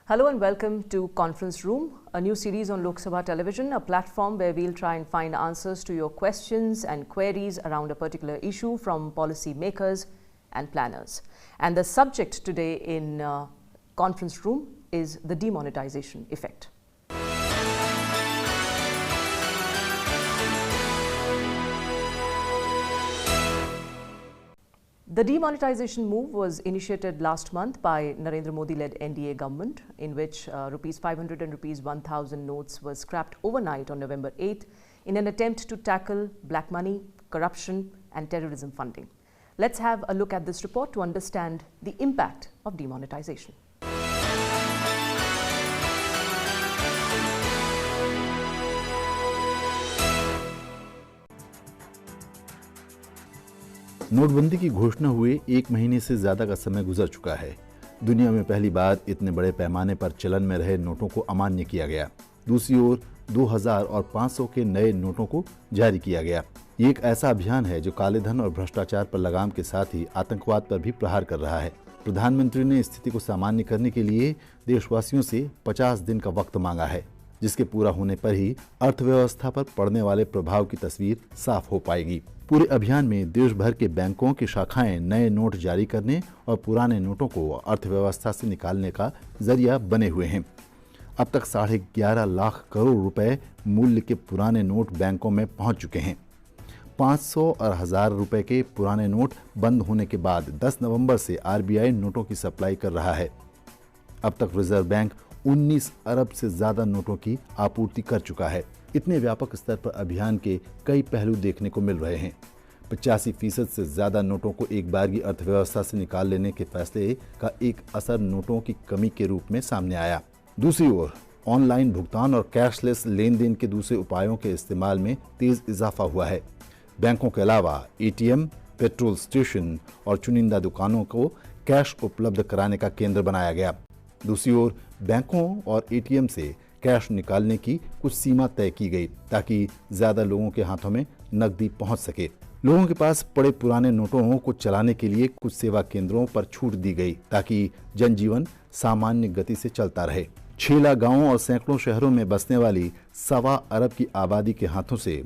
Hello and welcome to Conference Room, a new series on Lok Sabha television, a platform where we'll try and find answers to your questions and queries around a particular issue from policy makers and planners. And the subject today in Conference Room is the demonetization effect. The demonetization move was initiated last month by Narendra Modi-led NDA government, in which rupees 500 and rupees 1,000 notes were scrapped overnight on November 8th in an attempt to tackle black money, corruption and terrorism funding. Let's have a look at this report to understand the impact of demonetization. नोटबंदी की घोषणा हुए एक महीने से ज्यादा का समय गुजर चुका है। दुनिया में पहली बार इतने बड़े पैमाने पर चलन में रहे नोटों को अमान्य किया गया। दूसरी ओर 2000 और 500 के नए नोटों को जारी किया गया। ये एक ऐसा अभियान है जो काले धन और भ्रष्टाचार पर लगाम के साथ ही आतंकवाद पर भी प्रहार कर रहा है। प्रधानमंत्री ने स्थिति को सामान्य करने के लिए देशवासियों से 50 दिन का वक्त मांगा है, जिसके पूरा होने पर ही अर्थव्यवस्था पर पड़ने वाले प्रभाव की तस्वीर साफ हो पाएगी। पूरे अभियान में देश भर के बैंकों की शाखाएं नए नोट जारी करने और पुराने नोटों को अर्थव्यवस्था से निकालने का जरिया बने हुए हैं। अब तक 11.5 लाख करोड़ रुपए मूल्य के पुराने नोट बैंकों में पहुंच चुके हैं। 500 और 1000 रुपए के पुराने नोट बंद होने के बाद 10 नवंबर से आरबीआई नोटों की सप्लाई कर रहा है। अब तक रिजर्व बैंक 19 अरब से ज्यादा नोटों की आपूर्ति कर चुका है। इतने व्यापक स्तर पर अभियान के कई पहलू देखने को मिल रहे हैं। 85% से ज्यादा नोटों को एक बार की अर्थव्यवस्था से निकाल लेने के फैसले का एक असर नोटों की कमी के रूप में सामने आया। दूसरी ओर ऑनलाइन भुगतान और कैशलेस लेन देन के दूसरे उपायों के इस्तेमाल में तेज इजाफा हुआ है। बैंकों के अलावा एटीएम, पेट्रोल स्टेशन और चुनिंदा दुकानों को कैश उपलब्ध कराने का केंद्र बनाया गया। दूसरी ओर बैंकों और एटीएम से कैश निकालने की कुछ सीमा तय की गई ताकि ज्यादा लोगों के हाथों में नकदी पहुंच सके। लोगों के पास पड़े पुराने नोटों को चलाने के लिए कुछ सेवा केंद्रों पर छूट दी गई ताकि जनजीवन सामान्य गति से चलता रहे। 6 लाख गांवों और सैकड़ों शहरों में बसने वाली 1.25 अरब की आबादी के हाथों से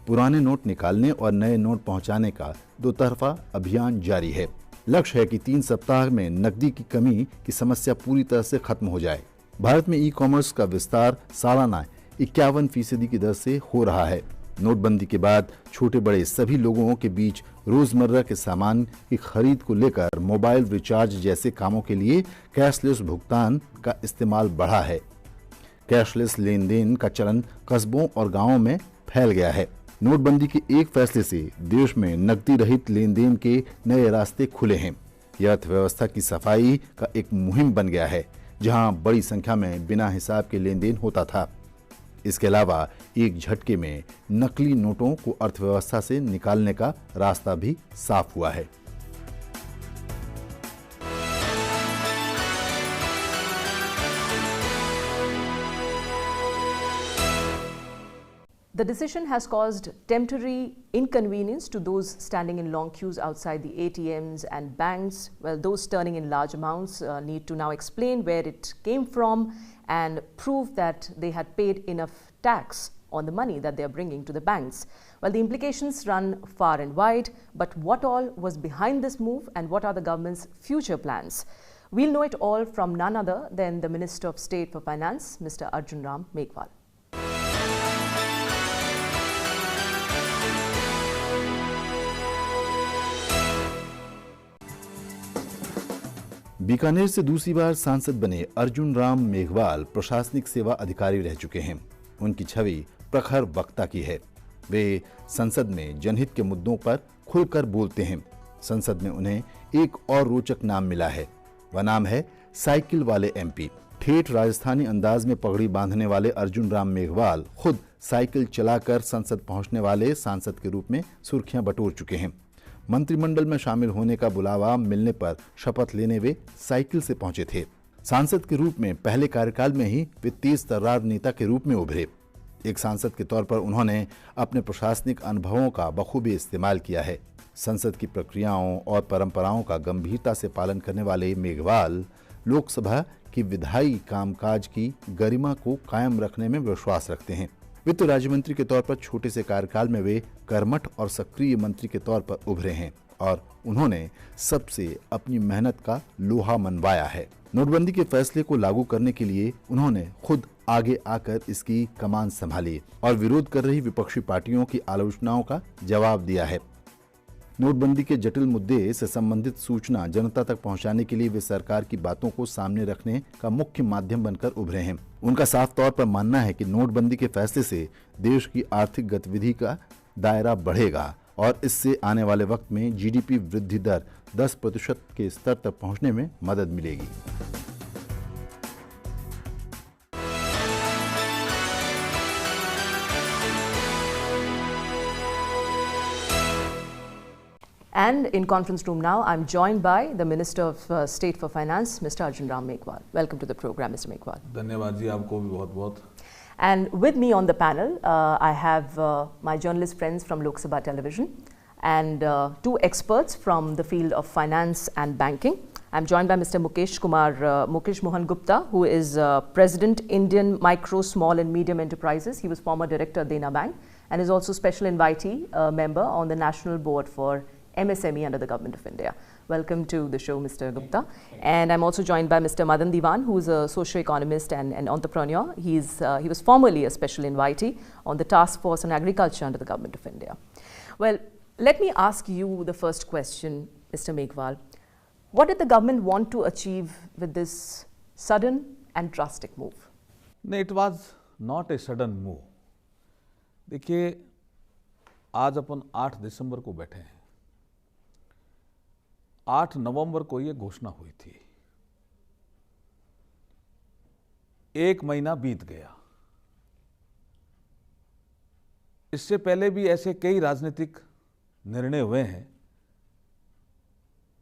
पुराने नोट निकालने और नए नोट पहुंचाने का दोतरफा अभियान जारी है। लक्ष्य है कि 3 सप्ताह में नकदी की कमी की समस्या पूरी तरह से खत्म हो जाए। भारत में ई कॉमर्स का विस्तार सालाना 51% की दर से हो रहा है। नोटबंदी के बाद छोटे बड़े सभी लोगों के बीच रोजमर्रा के सामान की खरीद को लेकर मोबाइल रिचार्ज जैसे कामों के लिए कैशलेस भुगतान का इस्तेमाल बढ़ा है। कैशलेस लेन देन का चलन कस्बों और गांवों में फैल गया है। नोटबंदी के एक फैसले से देश में नकदी रहित लेन देन के नए रास्ते खुले हैं। यह अर्थव्यवस्था की सफाई का एक मुहिम बन गया है, जहां बड़ी संख्या में बिना हिसाब के लेन देन होता था। इसके अलावा एक झटके में नकली नोटों को अर्थव्यवस्था से निकालने का रास्ता भी साफ हुआ है। The decision has caused temporary inconvenience to those standing in long queues outside the ATMs and banks. Well, those turning in large amounts need to now explain where it came from and prove that they had paid enough tax on the money that they are bringing to the banks. Well, the implications run far and wide, but what all was behind this move and what are the government's future plans? We'll know it all from none other than the Minister of State for Finance, Mr. Arjun Ram Meghwal. Bikaner से दूसरी बार सांसद बने अर्जुन राम मेघवाल प्रशासनिक सेवा अधिकारी रह चुके हैं। उनकी छवि प्रखर वक्ता की है। वे संसद में जनहित के मुद्दों पर खुलकर बोलते हैं। संसद में उन्हें एक और रोचक नाम मिला है। वह नाम है साइकिल वाले एमपी। ठेठ राजस्थानी अंदाज में पगड़ी बांधने वाले अर्जुन राम मेघवाल खुद साइकिल चलाकर संसद पहुंचने वाले सांसद के रूप में सुर्खियां बटोर चुके हैं। मंत्रिमंडल में शामिल होने का बुलावा मिलने पर शपथ लेने वे साइकिल से पहुंचे थे। सांसद के रूप में पहले कार्यकाल में ही वे तेज तर्रार नेता के रूप में उभरे। एक सांसद के तौर पर उन्होंने अपने प्रशासनिक अनुभवों का बखूबी इस्तेमाल किया है। संसद की प्रक्रियाओं और परंपराओं का गंभीरता से पालन करने वाले मेघवाल लोकसभा कि विधायी कामकाज की गरिमा को कायम रखने में विश्वास रखते हैं। वित्त राज्य मंत्री के तौर पर छोटे से कार्यकाल में वे कर्मठ और सक्रिय मंत्री के तौर पर उभरे हैं और उन्होंने सबसे अपनी मेहनत का लोहा मनवाया है। नोटबंदी के फैसले को लागू करने के लिए उन्होंने खुद आगे आकर इसकी कमान संभाली और विरोध कर रही विपक्षी पार्टियों की आलोचनाओं का जवाब दिया है। नोटबंदी के जटिल मुद्दे से संबंधित सूचना जनता तक पहुंचाने के लिए वे सरकार की बातों को सामने रखने का मुख्य माध्यम बनकर उभरे हैं। उनका साफ तौर पर मानना है कि नोटबंदी के फैसले से देश की आर्थिक गतिविधि का दायरा बढ़ेगा और इससे आने वाले वक्त में जीडीपी वृद्धि दर 10% के स्तर तक पहुंचने में मदद मिलेगी। And in conference room now, I'm joined by the Minister of State for Finance, Mr. Arjun Ram Meghwal. Welcome to the program, Mr. Meghwal. धन्यवाद जी, आपको भी बहुत-बहुत. And with me on the panel, I have my journalist friends from Lok Sabha Television and two experts from the field of finance and banking. I'm joined by Mr. Mukesh Mohan Gupta, who is President, Indian Micro, Small and Medium Enterprises. He was former director at Dena Bank and is also special invitee member on the National Board for MSME under the Government of India. Welcome to the show, Mr. Gupta. And I'm also joined by Mr. Madan Diwan, who is a socio-economist and entrepreneur. He was formerly a special invitee on the Task Force on Agriculture under the Government of India. Well, let me ask you the first question, Mr. Meghwal. What did the government want to achieve with this sudden and drastic move? No, it was not a sudden move. देखिए, आज अपन 8 दिसंबर को बैठे हैं। 8 नवंबर को ये घोषणा हुई थी। 1 महीना बीत गया। इससे पहले भी ऐसे कई राजनीतिक निर्णय हुए हैं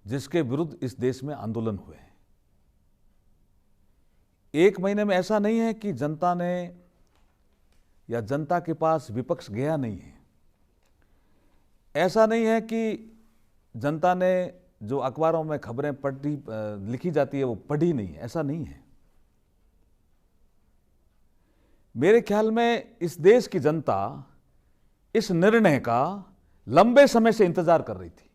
जिसके विरुद्ध इस देश में आंदोलन हुए हैं। 1 महीने में ऐसा नहीं है कि जनता ने या जनता के पास विपक्ष गया नहीं है। ऐसा नहीं है कि जनता ने जो अखबारों में खबरें लिखी जाती है वो पढ़ी नहीं है, ऐसा नहीं है। मेरे ख्याल में इस देश की जनता इस निर्णय का लंबे समय से इंतजार कर रही थी।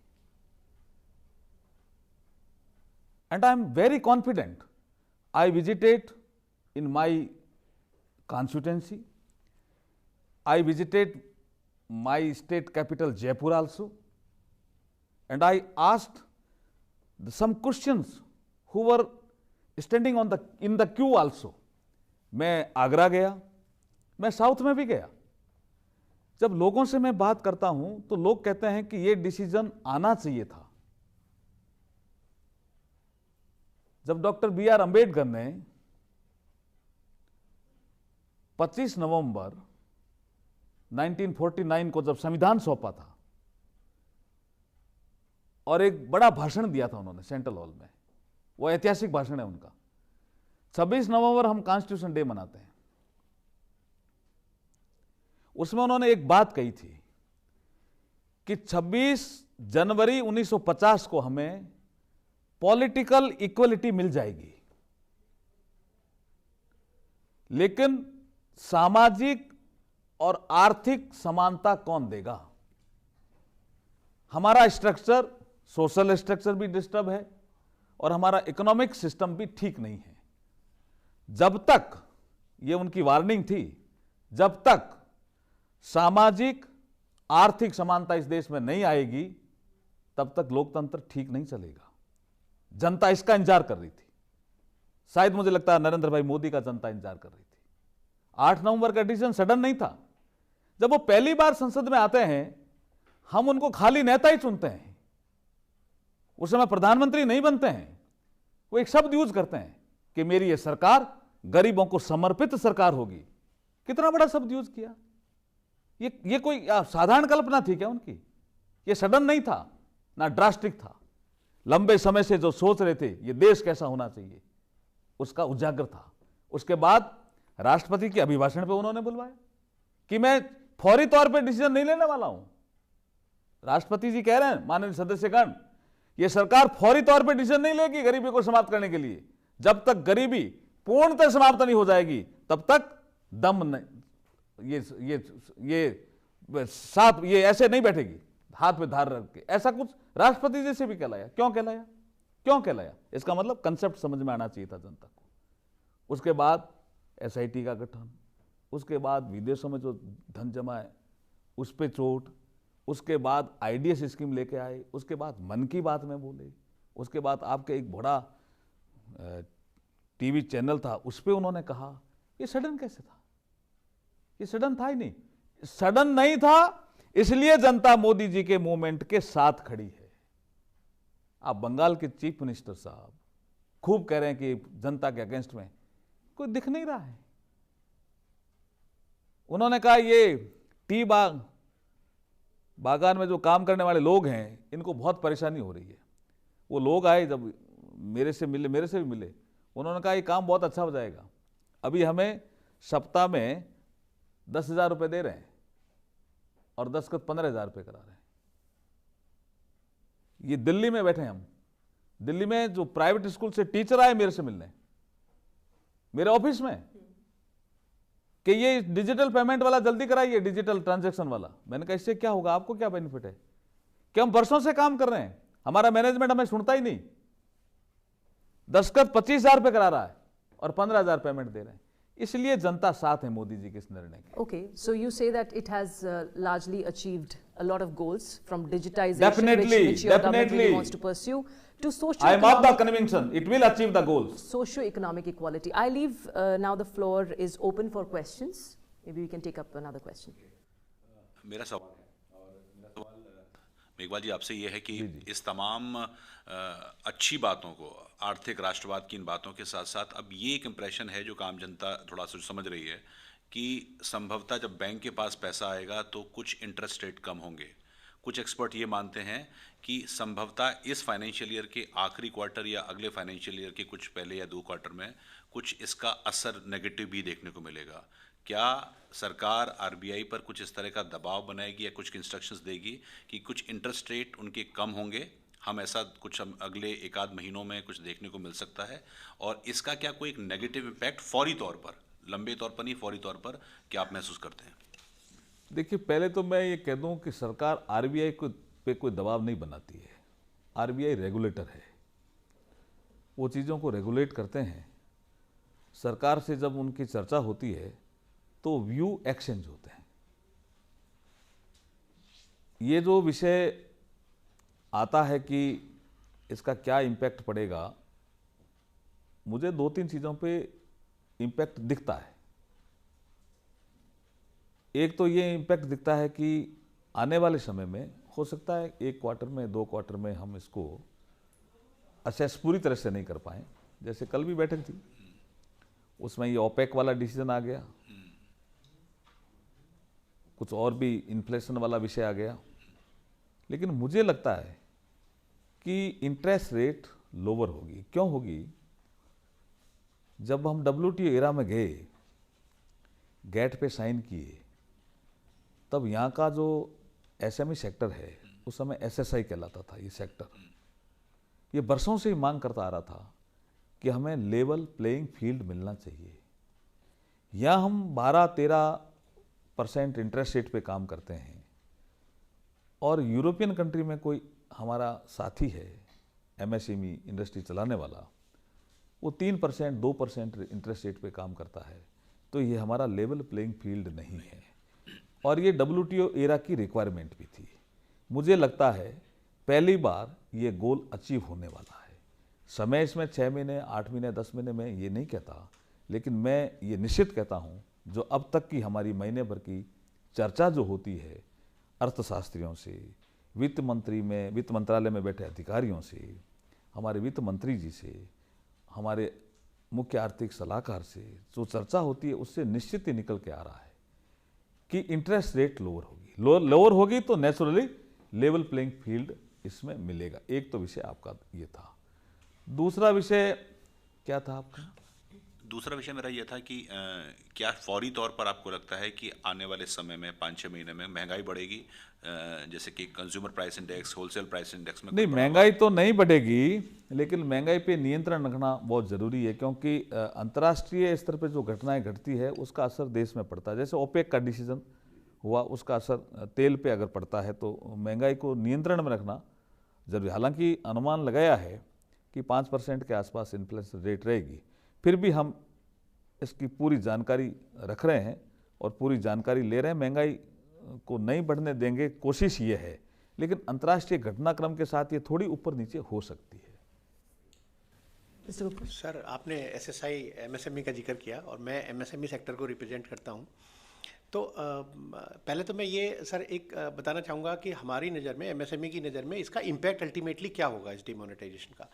And I am very confident. I visited in my constituency, I visited my state capital Jaipur also, and I asked some questions who were standing in the queue also. मैं आगरा गया, मैं साउथ में भी गया। जब लोगों से मैं बात करता हूं तो लोग कहते हैं कि ये डिसीजन आना चाहिए था। जब डॉक्टर B.R. अंबेडकर ने 25 नवंबर 1949 को जब संविधान सौंपा था और एक बड़ा भाषण दिया था उन्होंने सेंट्रल हॉल में, वो ऐतिहासिक भाषण है उनका। 26 नवंबर हम कॉन्स्टिट्यूशन डे मनाते हैं। उसमें उन्होंने एक बात कही थी कि 26 जनवरी 1950 को हमें पॉलिटिकल इक्वलिटी मिल जाएगी, लेकिन सामाजिक और आर्थिक समानता कौन देगा? हमारा स्ट्रक्चर, सोशल स्ट्रक्चर भी डिस्टर्ब है और हमारा इकोनॉमिक सिस्टम भी ठीक नहीं है। जब तक, ये उनकी वार्निंग थी, जब तक सामाजिक आर्थिक समानता इस देश में नहीं आएगी तब तक लोकतंत्र ठीक नहीं चलेगा। जनता इसका इंतजार कर रही थी। शायद मुझे लगता है नरेंद्र भाई मोदी का जनता इंतजार कर रही थी। 8 नवंबर का डिसीजन सडन नहीं था। जब वो पहली बार संसद में आते हैं हम उनको खाली नेता ही चुनते हैं, उस समय प्रधानमंत्री नहीं बनते हैं। वो एक शब्द यूज करते हैं कि मेरी ये सरकार गरीबों को समर्पित सरकार होगी। कितना बड़ा शब्द यूज किया। ये कोई साधारण कल्पना थी क्या उनकी? ये सडन नहीं था, ना ड्रास्टिक था। लंबे समय से जो सोच रहे थे ये देश कैसा होना चाहिए, उसका उजागर था। उसके बाद राष्ट्रपति के अभिभाषण पे उन्होंने बुलवाया कि मैं फौरी तौर पे डिसीजन नहीं लेने वाला हूं। राष्ट्रपति जी कह रहे हैं, माननीय सदस्यगण, ये सरकार फौरी तौर पे डिसीजन नहीं लेगी गरीबी को समाप्त करने के लिए। जब तक गरीबी पूर्णतः समाप्त नहीं हो जाएगी तब तक दम नहीं, ये ऐसे नहीं बैठेगी हाथ पे धार रख के। ऐसा कुछ राष्ट्रपति जी से भी कहलाया। क्यों कहलाया? क्यों कहलाया? इसका मतलब कंसेप्ट समझ में आना चाहिए था जनता को। उसके बाद एसआईटी का गठन, उसके बाद विदेशों में जो धन जमा है उस पे चोट, उसके बाद आईडीएस स्कीम लेके आए, उसके बाद मन की बात में बोले, उसके बाद आपके एक बड़ा टीवी चैनल था उस पे उन्होंने कहा। ये सडन कैसे था? ये सडन था ही नहीं। सडन नहीं था, इसलिए जनता मोदी जी के मूवमेंट के साथ खड़ी है। आप बंगाल के चीफ मिनिस्टर साहब खूब कह रहे हैं कि जनता के अगेंस्ट में, कोई दिख नहीं रहा है। उन्होंने कहा ये टी बागान में जो काम करने वाले लोग हैं इनको बहुत परेशानी हो रही है। वो लोग आए जब मेरे से भी मिले, उन्होंने कहा ये काम बहुत अच्छा हो जाएगा। अभी हमें सप्ताह में 10,000 रुपये दे रहे हैं और दस्तखत 15,000 रुपये करा रहे हैं। ये दिल्ली में बैठे हैं हम, दिल्ली में जो प्राइवेट स्कूल से टीचर आए मेरे से मिलने मेरे ऑफिस में कि ये डिजिटल पेमेंट वाला जल्दी कराइए, डिजिटल ट्रांजैक्शन वाला। मैंने कहा इससे क्या होगा, आपको क्या बेनिफिट है? कि हम वर्षों से काम कर रहे हैं, हमारा मैनेजमेंट हमें सुनता ही नहीं। दस्तखत 25,000 रुपये करा रहा है और 15,000 पेमेंट दे रहे हैं। इसलिए जनता साथ है मोदी जी के इस निर्णय के। Okay, so you say that it has largely achieved a lot of goals from digitization, Definitely, which your government really definitely. wants to pursue, to I am of the socio-economic, conviction it will achieve the goals. socio-economic equality. I leave now the floor is open for questions. Maybe we can take up another question. मेरा सवाल है और मेरा सवाल मेघवाल जी आपसे ये है कि इस तमाम अच्छी बातों को, आर्थिक राष्ट्रवाद की इन बातों के साथ साथ अब ये एक इम्प्रेशन है जो आम जनता थोड़ा सा समझ रही है कि संभवतः जब बैंक के पास पैसा आएगा तो कुछ इंटरेस्ट रेट कम होंगे। कुछ एक्सपर्ट ये मानते हैं कि संभवतः इस फाइनेंशियल ईयर के आखिरी क्वार्टर या अगले फाइनेंशियल ईयर के कुछ पहले या 2 क्वार्टर में कुछ इसका असर नेगेटिव भी देखने को मिलेगा। क्या सरकार आरबीआई पर कुछ इस तरह का दबाव बनाएगी या कुछ इंस्ट्रक्शंस देगी कि कुछ इंटरेस्ट रेट उनके कम होंगे? हम ऐसा कुछ हम अगले 1-आध महीनों में कुछ देखने को मिल सकता है, और इसका क्या कोई एक नेगेटिव इम्पैक्ट फौरी तौर पर, लंबे तौर पर नहीं फौरी तौर पर, क्या आप महसूस करते हैं? देखिए, पहले तो मैं ये कह दूं कि सरकार आरबीआई पे कोई दबाव नहीं बनाती है। आरबीआई रेगुलेटर है, वो चीज़ों को रेगुलेट करते हैं। सरकार से जब उनकी चर्चा होती है तो व्यू एक्सचेंज होते हैं। ये जो विषय आता है कि इसका क्या इम्पैक्ट पड़ेगा, मुझे 2-3 चीज़ों पे इम्पैक्ट दिखता है। एक तो ये इम्पैक्ट दिखता है कि आने वाले समय में हो सकता है 1 क्वार्टर में 2 क्वार्टर में हम इसको असेस पूरी तरह से नहीं कर पाए। जैसे कल भी बैठक थी, उसमें ये ओपेक वाला डिसीजन आ गया, कुछ और भी इन्फ्लेशन वाला विषय आ गया। लेकिन मुझे लगता है कि इंटरेस्ट रेट लोअर होगी। क्यों होगी? जब हम WTO एरा में गए, गेट पे साइन किए, तब यहाँ का जो SME सेक्टर है, उस समय SSI कहलाता था ये सेक्टर, ये बरसों से ही मांग करता आ रहा था कि हमें लेवल प्लेइंग फील्ड मिलना चाहिए। यहाँ हम 12-13% इंटरेस्ट रेट पे काम करते हैं, और यूरोपियन कंट्री में कोई हमारा साथी है MSME इंडस्ट्री चलाने वाला, वो 3% 2% इंटरेस्ट रेट पे काम करता है। तो ये हमारा लेवल प्लेइंग फील्ड नहीं है, और ये WTO एरा की रिक्वायरमेंट भी थी। मुझे लगता है पहली बार ये गोल अचीव होने वाला है। समय इसमें 6 महीने 8 महीने 10 महीने में ये नहीं कहता, लेकिन मैं ये निश्चित कहता हूँ जो अब तक की हमारी महीने भर की चर्चा जो होती है अर्थशास्त्रियों से, वित्त मंत्रालय में बैठे अधिकारियों से, हमारे वित्त मंत्री जी से, हमारे मुख्य आर्थिक सलाहकार से जो चर्चा होती है, उससे निश्चित ही निकल के आ रहा है कि इंटरेस्ट रेट लोअर होगी। लोअर होगी तो नेचुरली लेवल प्लेइंग फील्ड इसमें मिलेगा। एक तो विषय आपका ये था। दूसरा विषय क्या था आपका? दूसरा विषय मेरा ये था कि क्या फौरी तौर पर आपको लगता है कि आने वाले समय में 5-6 महीने में महंगाई बढ़ेगी, जैसे कि consumer price index, wholesale price index में नहीं, महंगाई तो नहीं बढ़ेगी, लेकिन महंगाई पे नियंत्रण रखना बहुत ज़रूरी है, क्योंकि अंतर्राष्ट्रीय स्तर पे जो घटनाएं घटती है उसका असर देश में पड़ता है। जैसे ओपेक का डिसीजन हुआ, उसका असर तेल पे अगर पड़ता है तो महंगाई को नियंत्रण में रखना जरूरी। हालांकि अनुमान लगाया है कि 5% के आसपास इन्फ्लेशन रेट रहेगी, फिर भी हम इसकी पूरी जानकारी रख रहे हैं और पूरी जानकारी ले रहे हैं। महंगाई को नहीं बढ़ने देंगे, कोशिश ये है, लेकिन अंतर्राष्ट्रीय घटनाक्रम के साथ ये थोड़ी ऊपर नीचे हो सकती है। सर, आपने एसएसआई एमएसएमई का जिक्र किया और मैं एमएसएमई सेक्टर को रिप्रेजेंट करता हूं। तो पहले तो मैं ये सर एक बताना चाहूँगा कि हमारी नज़र में, एमएसएमई की नज़र में, इसका इम्पैक्ट अल्टीमेटली क्या होगा इस डिमोनेटाइजेशन का।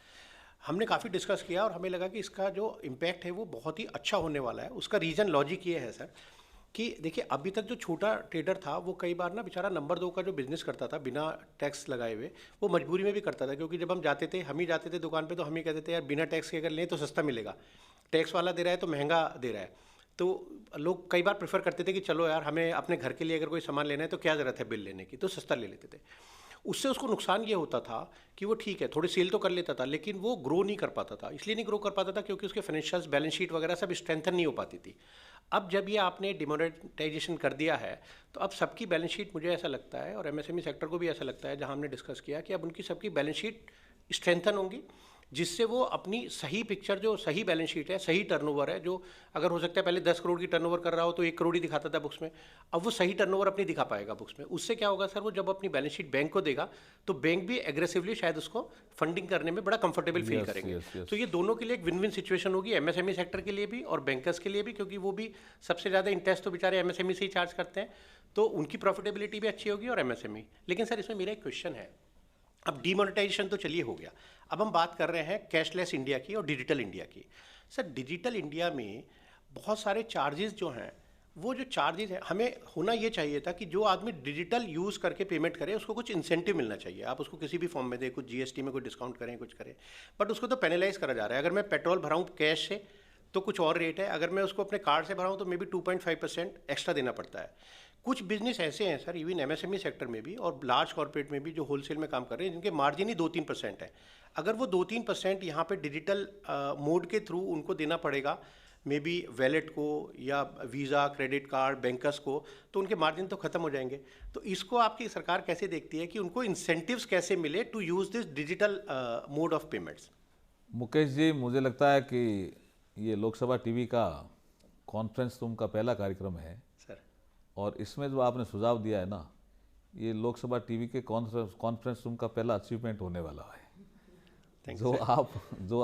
हमने काफ़ी डिस्कस किया और हमें लगा कि इसका जो इम्पैक्ट है वो बहुत ही अच्छा होने वाला है। उसका रीज़न लॉजिक ये है सर कि देखिए, अभी तक जो छोटा ट्रेडर था वो कई बार ना बेचारा नंबर 2 का जो बिज़नेस करता था बिना टैक्स लगाए हुए, वो मजबूरी में भी करता था, क्योंकि जब हम जाते थे, हम ही जाते थे दुकान पे, तो हम ही कहते थे यार बिना टैक्स के अगर लें तो सस्ता मिलेगा, टैक्स वाला दे रहा है तो महंगा दे रहा है। तो लोग कई बार प्रेफर करते थे कि चलो यार, हमें अपने घर के लिए अगर कोई सामान लेना है तो क्या ज़रूरत है बिल लेने की, तो सस्ता ले लेते थे। उससे उसको नुकसान ये होता था कि वो ठीक है थोड़ी सेल तो कर लेता था, लेकिन वो ग्रो नहीं कर पाता था। इसलिए नहीं ग्रो कर पाता था क्योंकि उसके फाइनेंशियल्स, बैलेंस शीट वगैरह सब स्ट्रेंथन नहीं हो पाती थी। अब जब ये आपने डिमोनेटाइजेशन कर दिया है तो अब सबकी बैलेंस शीट, मुझे ऐसा लगता है, और एमएसएमई सेक्टर को भी ऐसा लगता है, जहां हमने डिस्कस किया कि अब उनकी सबकी बैलेंस शीट स्ट्रेंथन होंगी, जिससे वो अपनी सही पिक्चर, जो सही बैलेंस शीट है, सही टर्नओवर है, जो अगर हो सकता है पहले 10 करोड़ की टर्नओवर कर रहा हो तो 1 करोड़ ही दिखाता था बुक्स में, अब वो सही टर्नओवर अपनी दिखा पाएगा बुक्स में। उससे क्या होगा सर, वो जब अपनी बैलेंस शीट बैंक को देगा तो बैंक भी एग्रेसिवली शायद उसको फंडिंग करने में बड़ा कंफर्टेबल फील करेंगे। तो ये दोनों के लिए एक विन विन सिचुएशन होगी, एमएसएमई सेक्टर के लिए भी और बैंकर्स के लिए भी, क्योंकि वो भी सबसे ज़्यादा इंटरेस्ट तो बेचारे एमएसएमई से ही चार्ज करते हैं, तो उनकी प्रॉफिटेबिलिटी भी अच्छी होगी और एमएसएमई। लेकिन सर, इसमें मेरा एक क्वेश्चन है, अब डीमोनेटाइजेशन तो चलिए हो गया, अब हम बात कर रहे हैं कैशलेस इंडिया की और डिजिटल इंडिया की। सर, डिजिटल इंडिया में बहुत सारे चार्जेस जो हैं, वो जो चार्जेस हैं, हमें होना ये चाहिए था कि जो आदमी डिजिटल यूज़ करके पेमेंट करे उसको कुछ इंसेंटिव मिलना चाहिए। आप उसको किसी भी फॉर्म में दें, कुछ जीएसटी में कोई डिस्काउंट करें, कुछ करें, बट उसको तो पेनलाइज करा जा रहा है। अगर मैं पेट्रोल भराऊँ कैश से तो कुछ और रेट है, अगर मैं उसको अपने कार्ड से भराऊँ तो मे बी 2.5% एक्स्ट्रा देना पड़ता है। कुछ बिजनेस ऐसे हैं सर, इवन एमएसएमई सेक्टर में भी और लार्ज कॉर्पोरेट में भी, जो होलसेल में काम कर रहे हैं, जिनके मार्जिन ही 2-3% है। अगर वो 2-3% यहाँ पे डिजिटल मोड के थ्रू उनको देना पड़ेगा, मे बी वैलेट को या वीज़ा, क्रेडिट कार्ड, बैंकर्स को, तो उनके मार्जिन तो ख़त्म हो जाएंगे। तो इसको आपकी सरकार कैसे देखती है कि उनको इंसेंटिव्स कैसे मिले to use this digital mode of payments? Mukesh ji, मुझे लगता है कि ये लोकसभा टीवी का कॉन्फ्रेंस रूम का पहला कार्यक्रम है सर, और इसमें जो आपने सुझाव दिया है ना, ये लोकसभा टीवी के कॉन्फ्रेंस रूम का पहला अचीवमेंट होने वाला है। जो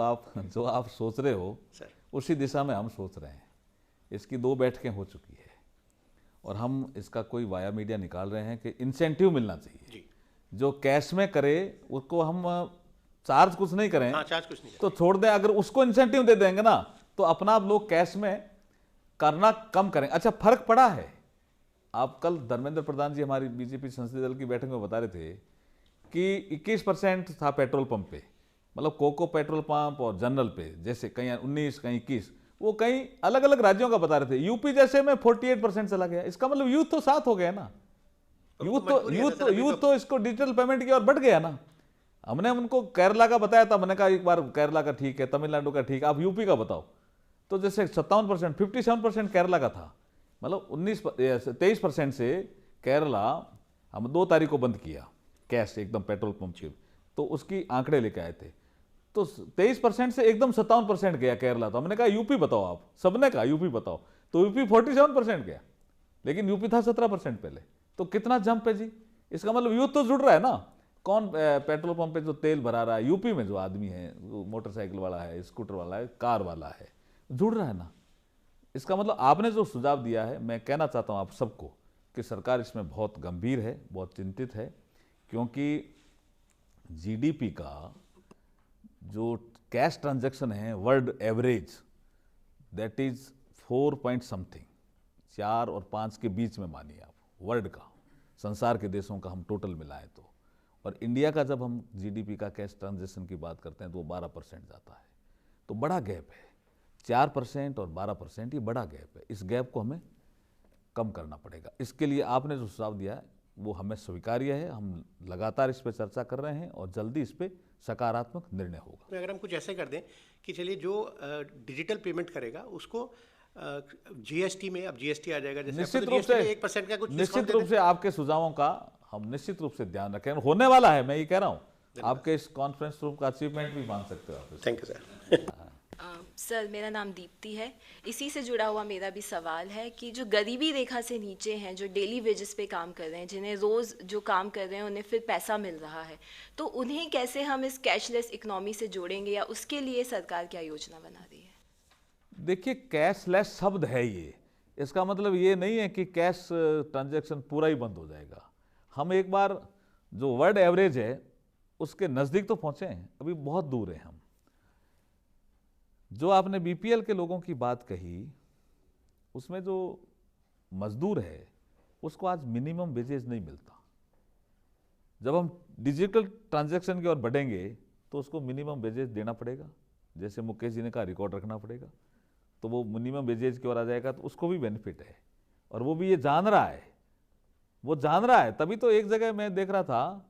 आप सोच रहे हो सर, उसी दिशा में हम सोच रहे हैं। इसकी 2 बैठकें हो चुकी है और हम इसका कोई वाया मीडिया निकाल रहे हैं कि इंसेंटिव मिलना चाहिए जी। जो कैश में करे उसको हम चार्ज कुछ नहीं करें, हाँ, चार्ज कुछ नहीं तो छोड़ दें। अगर उसको इंसेंटिव दे देंगे ना तो अपना आप लोग कैश में करना कम करें। अच्छा, फर्क पड़ा है। आप कल धर्मेंद्र प्रधान जी हमारी बीजेपी संसदीय दल की बैठक में बता रहे थे कि 21% था पेट्रोल पंप पे, मतलब कोको पेट्रोल पंप और जनरल पे, जैसे कहीं 19, कहीं 21, वो कहीं अलग अलग राज्यों का बता रहे थे। यूपी जैसे में 48% चला गया। इसका मतलब यूथ तो साथ हो गया ना, यूथ तो इसको डिजिटल पेमेंट की ओर बढ़ गया ना। हमने उनको केरला का बताया था, मैंने कहा एक बार केरला का ठीक है, तमिलनाडु का ठीक है, आप यूपी का बताओ। तो जैसे 57%, 57% केरला का था, मतलब 23% से केरला हम 2 तारीख को बंद किया कैश एकदम पेट्रोल पंप की, तो उसकी आंकड़े लेके आए थे, तो 23% से एकदम 57% गया केरला। तो हमने कहा यूपी बताओ, आप सबने कहा यूपी बताओ, तो यूपी 47% गया, लेकिन यूपी था 17% पहले। तो कितना जंप है जी। इसका मतलब यूथ तो जुड़ रहा है ना। कौन पेट्रोल पंप पे जो तेल भरा रहा है, यूपी में जो आदमी है, वो मोटरसाइकिल वाला है, स्कूटर वाला है, कार वाला है, जुड़ रहा है ना। इसका मतलब आपने जो सुझाव दिया है, मैं कहना चाहता हूं आप सबको कि सरकार इसमें बहुत गंभीर है, बहुत चिंतित है, क्योंकि जीडीपी का जो कैश ट्रांजैक्शन है world average, that is 4 point something, 4 और 5 के बीच में मानिए आप, वर्ल्ड का, संसार के देशों का हम टोटल मिलाएं तो। और इंडिया का जब हम जीडीपी का कैश ट्रांजैक्शन की बात करते हैं तो वो 12% जाता है, तो बड़ा गैप है। 4% और 12%, ये बड़ा गैप है। इस गैप को हमें कम करना पड़ेगा। इसके लिए आपने जो सुझाव दिया है वो हमें स्वीकार्य है। हम लगातार इस पर चर्चा कर रहे हैं और जल्दी इस पर सकारात्मक निर्णय होगा। अगर हम कुछ ऐसे कर दें कि चलिए जो डिजिटल पेमेंट करेगा उसको जीएसटी में, अब जीएसटी आ जाएगा, जैसे निश्चित तो रूप से 1% का कुछ निश्चित रूप से आपके सुझावों का हम निश्चित रूप से ध्यान रखें। होने वाला है, मैं ये कह रहा हूँ। आपके इस कॉन्फ्रेंस रूम का अचीवमेंट भी मान सकते हो आप। Thank you sir. सर, मेरा नाम दीप्ति है। इसी से जुड़ा हुआ मेरा भी सवाल है कि जो गरीबी रेखा से नीचे हैं, जो डेली वेजेस पे काम कर रहे हैं, जिन्हें रोज़ जो काम कर रहे हैं उन्हें फिर पैसा मिल रहा है, तो उन्हें कैसे हम इस कैशलेस इकोनॉमी से जोड़ेंगे, या उसके लिए सरकार क्या योजना बना रही है? देखिए, कैशलेस शब्द है ये, इसका मतलब ये नहीं है कि कैश ट्रांजैक्शन पूरा ही बंद हो जाएगा। हम एक बार जो वर्ल्ड एवरेज है उसके नज़दीक तो पहुँचे हैं, अभी बहुत दूर हैं हम। जो आपने बीपीएल के लोगों की बात कही, उसमें जो मजदूर है उसको आज मिनिमम वेजेज नहीं मिलता। जब हम डिजिटल ट्रांजैक्शन की ओर बढ़ेंगे तो उसको मिनिमम वेजेज देना पड़ेगा। जैसे मुकेश जी ने कहा, रिकॉर्ड रखना पड़ेगा, तो वो मिनिमम वेजेज की ओर आ जाएगा, तो उसको भी बेनिफिट है। और वो भी ये जान रहा है, वो जान रहा है। तभी तो एक जगह मैं देख रहा था,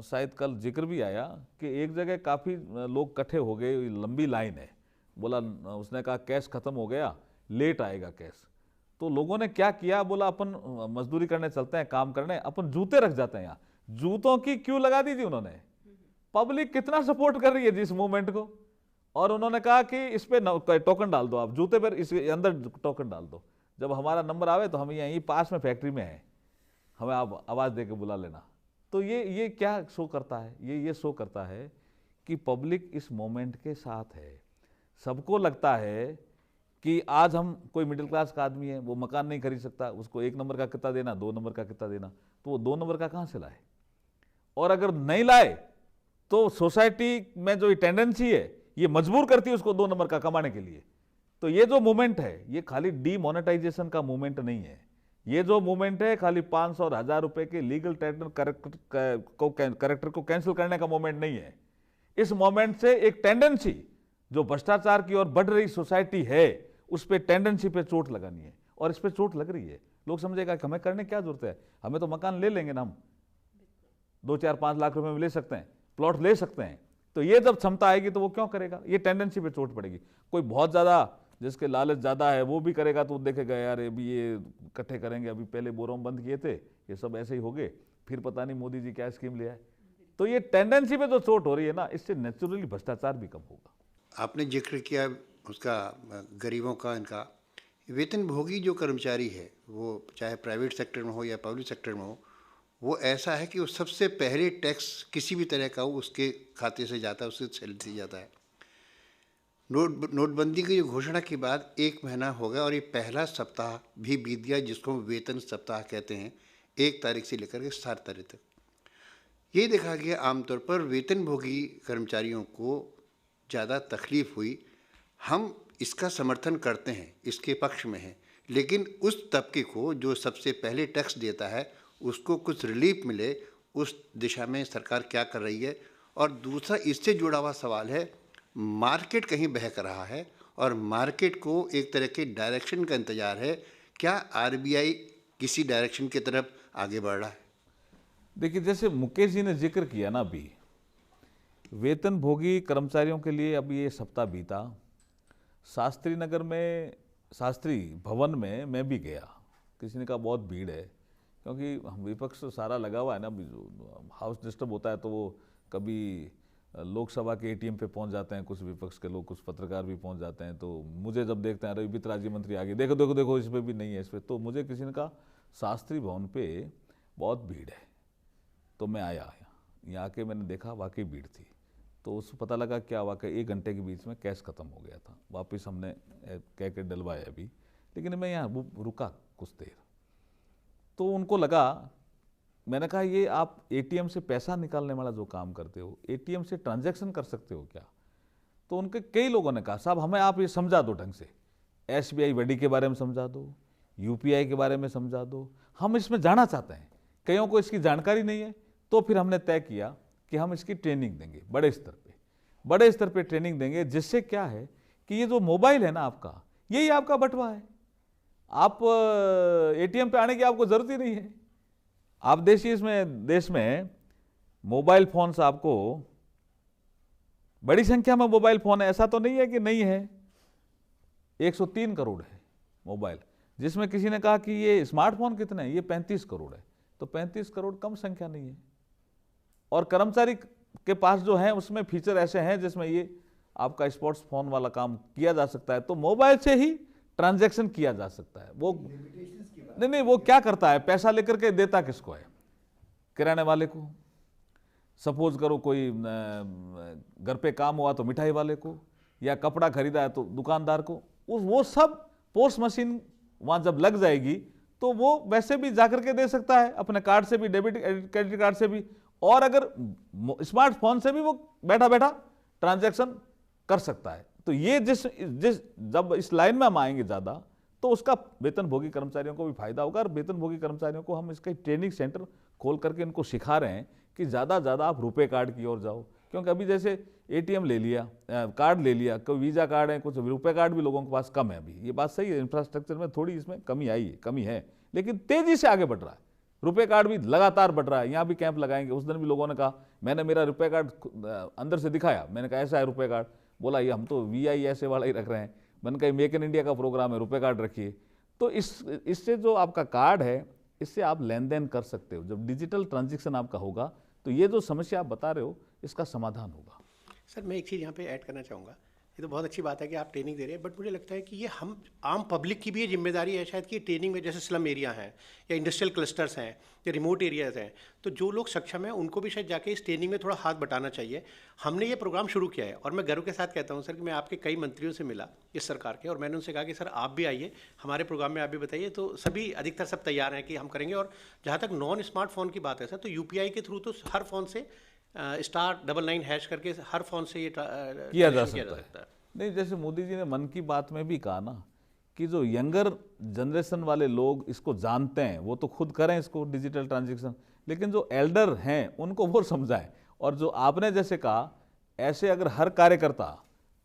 शायद कल जिक्र भी आया कि एक जगह काफ़ी लोग इकट्ठे हो गए, लंबी लाइन है। बोला, उसने कहा कैश खत्म हो गया, लेट आएगा कैश। तो लोगों ने क्या किया, बोला अपन मजदूरी करने चलते हैं, काम करने, अपन जूते रख जाते हैं यहाँ। जूतों की क्यों लगा दी थी उन्होंने। पब्लिक कितना सपोर्ट कर रही है जिस मूवमेंट को। और उन्होंने कहा कि इस पे टोकन डाल दो, आप जूते पर इसके अंदर टोकन डाल दो, जब हमारा नंबर आवे तो हम यहीं पास में फैक्ट्री में हैं, हमें आप आवाज़ दे के बुला लेना। तो ये क्या शो करता है, ये शो करता है कि पब्लिक इस मोमेंट के साथ है। सबको लगता है कि आज हम, कोई मिडिल क्लास का आदमी है, वो मकान नहीं खरीद सकता, उसको 1 नंबर का कितना देना, 2 नंबर का कितना देना, तो वो 2 नंबर का कहाँ से लाए। और अगर नहीं लाए तो सोसाइटी में जो टेंडेंसी है ये मजबूर करती है उसको 2 नंबर का कमाने के लिए। तो ये जो मूवमेंट है ये खाली डीमोनेटाइजेशन का मूवमेंट नहीं है। ये जो मूवमेंट है खाली 500 और 1000 रुपए के लीगल टेंडर करेक्टर को कैंसिल करने का मूवमेंट नहीं है। इस मूवमेंट से एक टेंडेंसी जो भ्रष्टाचार की ओर बढ़ रही सोसाइटी है, उस पर टेंडेंसी पे चोट लगानी है। और इस पे चोट लग रही है। लोग समझेगा कि हमें करने क्या जरूरत है, हमें तो मकान ले लेंगे ना, हम 2, 4, 5 लाख रुपए में ले सकते हैं, प्लॉट ले सकते हैं। तो ये जब क्षमता आएगी तो वो क्यों करेगा। ये टेंडेंसी पे चोट पड़ेगी। कोई बहुत ज़्यादा जिसके लालच ज़्यादा है वो भी करेगा, तो देखेगा यार अभी ये इकट्ठे करेंगे, अभी पहले बोरों बंद किए थे, ये सब ऐसे ही हो गए, फिर पता नहीं मोदी जी क्या स्कीम ले आए। तो ये टेंडेंसी पे जो चोट हो रही है ना, इससे नेचुरली भ्रष्टाचार भी कम होगा। आपने जिक्र किया उसका, गरीबों का, इनका वेतनभोगी जो कर्मचारी है, वो चाहे प्राइवेट सेक्टर में हो या पब्लिक सेक्टर में हो, वो ऐसा है कि वो सबसे पहले टैक्स किसी भी तरह का हो उसके खाते से जाता है, उससे सैलरी जाता है। नोटबंदी की जो घोषणा के बाद 1 महीना हो गया और ये पहला सप्ताह भी बीत गया, जिसको वेतन सप्ताह कहते हैं, 1 तारीख से लेकर के 7 तारीख तक। ये देखा गया आमतौर पर वेतनभोगी कर्मचारियों को ज़्यादा तकलीफ हुई। हम इसका समर्थन करते हैं, इसके पक्ष में हैं, लेकिन उस तबके को जो सबसे पहले टैक्स देता है उसको कुछ रिलीफ मिले, उस दिशा में सरकार क्या कर रही है। और दूसरा इससे जुड़ा हुआ सवाल है, मार्केट कहीं बहक रहा है और मार्केट को एक तरह के डायरेक्शन का इंतजार है। क्या आरबीआई किसी डायरेक्शन की तरफ आगे बढ़ रहा है? देखिए, जैसे मुकेश जी ने जिक्र किया ना, अभी वेतनभोगी कर्मचारियों के लिए अभी ये सप्ताह बीता, शास्त्री नगर में, शास्त्री भवन में मैं भी गया। किसी ने कहा बहुत भीड़ है, क्योंकि विपक्ष सारा लगा हुआ है ना, अभी जो हाउस डिस्टर्ब होता है तो वो कभी लोकसभा के एटीएम पे पहुंच जाते हैं, कुछ विपक्ष के लोग, कुछ पत्रकार भी पहुंच जाते हैं। तो मुझे जब देखते हैं, अरे वित्त राज्य मंत्री आगे, देखो देखो देखो इस पर भी नहीं है, इस पर, तो मुझे किसी ने कहा शास्त्री भवन पे बहुत भीड़ है। तो मैं आया यहाँ आके मैंने देखा वाकई भीड़ थी। तो उससे पता लगा क्या वाकई 1 घंटे के बीच में कैश खत्म हो गया था। वापस हमने कह के डलवाया अभी, लेकिन मैं यहाँ रुका कुछ देर। तो उनको लगा, मैंने कहा ये आप एटीएम से पैसा निकालने वाला जो काम करते हो, एटीएम से ट्रांजैक्शन कर सकते हो क्या। तो उनके कई लोगों ने कहा साहब हमें आप ये समझा दो ढंग से, एसबीआई वडी के बारे में समझा दो, यूपीआई के बारे में समझा दो, हम इसमें जाना चाहते हैं। कईयों को इसकी जानकारी नहीं है। तो फिर हमने तय किया कि हम इसकी ट्रेनिंग देंगे बड़े स्तर पे ट्रेनिंग देंगे, जिससे क्या है कि कि ये जो मोबाइल है ना आपका, यही आपका बटवा है। आप एटीएम पे आने की आपको जरूरत ही नहीं है। आप देश में मोबाइल फोन्स आपको बड़ी संख्या में मोबाइल फोन है, ऐसा तो नहीं है कि नहीं है। 103 करोड़ है मोबाइल, जिसमें किसी ने कहा कि ये स्मार्टफोन कितने हैं, ये 35 करोड़ है। तो 35 करोड़ कम संख्या नहीं है। और कर्मचारी के पास जो है उसमें फीचर ऐसे हैं जिसमें ये आपका स्पोर्ट्स फोन वाला काम किया जा सकता है। तो मोबाइल से ही ट्रांजैक्शन किया जा सकता है। वो नहीं, वो क्या करता है, पैसा लेकर के देता किसको है? किराने वाले को। सपोज करो कोई घर पे काम हुआ तो मिठाई वाले को, या कपड़ा खरीदा है तो दुकानदार को। वो सब पोस्ट मशीन वहां जब लग जाएगी तो वो वैसे भी जाकर के दे सकता है, अपने कार्ड से भी, डेबिट क्रेडिट कार्ड से भी, और अगर स्मार्टफोन से भी वो बैठा बैठा ट्रांजैक्शन कर सकता है। तो ये जिस जब इस लाइन में हम आएंगे ज्यादा, तो उसका वेतनभोगी कर्मचारियों को भी फायदा होगा। और वेतनभोगी कर्मचारियों को हम इसका ट्रेनिंग सेंटर खोल करके इनको सिखा रहे हैं कि ज़्यादा ज़्यादा आप रुपए कार्ड की ओर जाओ। क्योंकि अभी जैसे एटीएम ले लिया, कार्ड ले लिया, कोई वीज़ा कार्ड है, कुछ रुपए कार्ड भी लोगों के पास कम है। अभी ये बात सही है, इंफ्रास्ट्रक्चर में थोड़ी इसमें कमी है, लेकिन तेज़ी से आगे बढ़ रहा है। रुपए कार्ड भी लगातार बढ़ रहा है। यहाँ भी कैंप लगाएंगे। उस दिन भी लोगों ने कहा, मैंने मेरा रुपए कार्ड अंदर से दिखाया, मैंने कहा ऐसा है रुपए कार्ड, बोला ये हम तो VI ऐसे वाला ही रख रहे हैं। मैंने कहा मेक इन इंडिया का प्रोग्राम है, रुपए कार्ड रखिए। तो इससे जो आपका कार्ड है, इससे आप लेन देन कर सकते हो। जब डिजिटल ट्रांजेक्शन आपका होगा तो ये जो समस्या आप बता रहे हो इसका समाधान होगा। सर मैं एक चीज़ यहाँ पे ऐड करना चाहूँगा। ये तो बहुत अच्छी बात है कि आप ट्रेनिंग दे रहे हैं, बट मुझे लगता है कि ये हम आम पब्लिक की भी ये जिम्मेदारी है शायद कि ट्रेनिंग में, जैसे स्लम एरिया हैं या इंडस्ट्रियल क्लस्टर्स हैं या रिमोट एरियाज़ हैं, तो जो लोग सक्षम हैं उनको भी शायद जाके इस ट्रेनिंग में थोड़ा हाथ बटाना चाहिए। हमने ये प्रोग्राम शुरू किया है और मैं गर्व के साथ कहता हूँ सर कि मैं आपके कई मंत्रियों से मिला इस सरकार के, और मैंने उनसे कहा कि सर आप भी आइए हमारे प्रोग्राम में, आप भी बताइए। तो सभी अधिकतर सब तैयार हैं कि हम करेंगे। और जहाँ तक नॉन स्मार्टफोन की बात है सर, तो UPI के थ्रू तो हर फ़ोन से *99# करके हर फ़ोन से ये किया जा सकता है। नहीं, जैसे मोदी जी ने मन की बात में भी कहा ना कि जो यंगर जनरेशन वाले लोग इसको जानते हैं वो तो खुद करें इसको डिजिटल ट्रांजैक्शन, लेकिन जो एल्डर हैं उनको वो समझाएं। और जो आपने जैसे कहा, ऐसे अगर हर कार्यकर्ता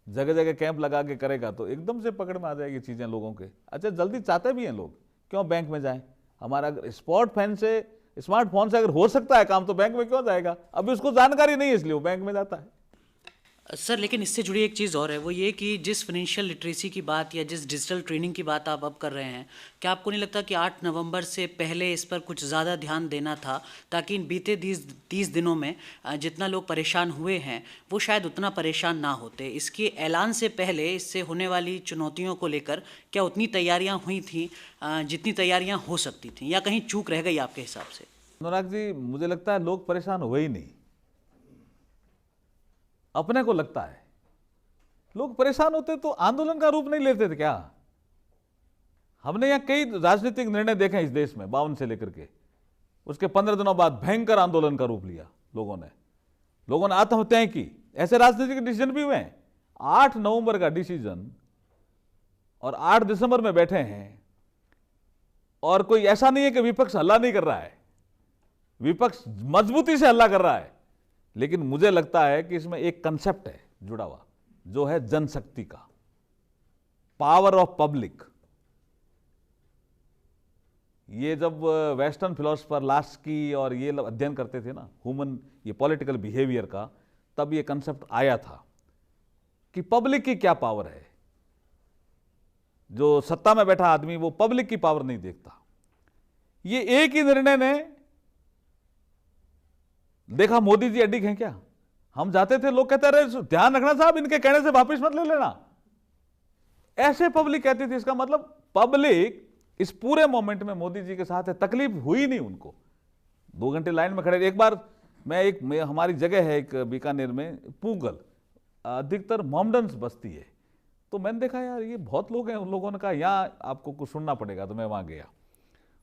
जगह जगह कैंप लगा के करेगा तो एकदम से पकड़ में आ जाएगी चीज़ें लोगों के। अच्छा, जल्दी चाहते भी हैं लोग, क्यों बैंक में जाएं? हमारा अगर स्मार्टफोन से अगर हो सकता है काम, तो बैंक में क्यों जाएगा? अभी उसको जानकारी नहीं है इसलिए वो बैंक में जाता है। सर लेकिन इससे जुड़ी एक चीज़ और है, वो ये कि जिस फाइनेंशियल लिटरेसी की बात या जिस डिजिटल ट्रेनिंग की बात आप अब कर रहे हैं, क्या आपको नहीं लगता कि 8 नवंबर से पहले इस पर कुछ ज़्यादा ध्यान देना था, ताकि इन बीते 30 दिनों में जितना लोग परेशान हुए हैं वो शायद उतना परेशान ना होते? इसके ऐलान से पहले इससे होने वाली चुनौतियों को लेकर क्या उतनी तैयारियाँ हुई थी जितनी तैयारियाँ हो सकती थी, या कहीं चूक रह गई आपके हिसाब से? अनुराग जी, मुझे लगता है लोग परेशान हुए ही नहीं। अपने को लगता है लोग परेशान होते तो आंदोलन का रूप नहीं लेते थे क्या? हमने यहां कई राजनीतिक निर्णय देखे हैं इस देश में 52 से लेकर के, उसके 15 दिनों बाद भयंकर आंदोलन का रूप लिया लोगों ने आत्महत्याएं की। ऐसे राजनीतिक डिसीजन भी हुए हैं। 8 नवंबर का डिसीजन और 8 दिसंबर में बैठे हैं, और कोई ऐसा नहीं है कि विपक्ष हल्ला नहीं कर रहा है, विपक्ष मजबूती से हल्ला कर रहा है। लेकिन मुझे लगता है कि इसमें एक कंसेप्ट है जुड़ा हुआ, जो है जनशक्ति का, पावर ऑफ पब्लिक। ये जब वेस्टर्न फिलोसफर लास्की और ये अध्ययन करते थे ना ह्यूमन ये पॉलिटिकल बिहेवियर का, तब ये कंसेप्ट आया था कि पब्लिक की क्या पावर है। जो सत्ता में बैठा आदमी वो पब्लिक की पावर नहीं देखता। ये एक ही निर्णय ने देखा, मोदी जी अडिग हैं क्या? हम जाते थे, लोग कहते रहे ध्यान रखना साहब, इनके कहने से वापस मत ले लेना, ऐसे पब्लिक कहती थी। इसका मतलब पब्लिक इस पूरे मोमेंट में मोदी जी के साथ है, तकलीफ हुई नहीं उनको। 2 घंटे लाइन में खड़े। एक बार मैं हमारी जगह है एक बीकानेर में पूगल, अधिकतर मोहम्मडन्स बस्ती है, तो मैंने देखा यार ये बहुत लोग हैं। उन लोगों ने कहा यहाँ आपको कुछ सुनना पड़ेगा, तो मैं वहाँ गया।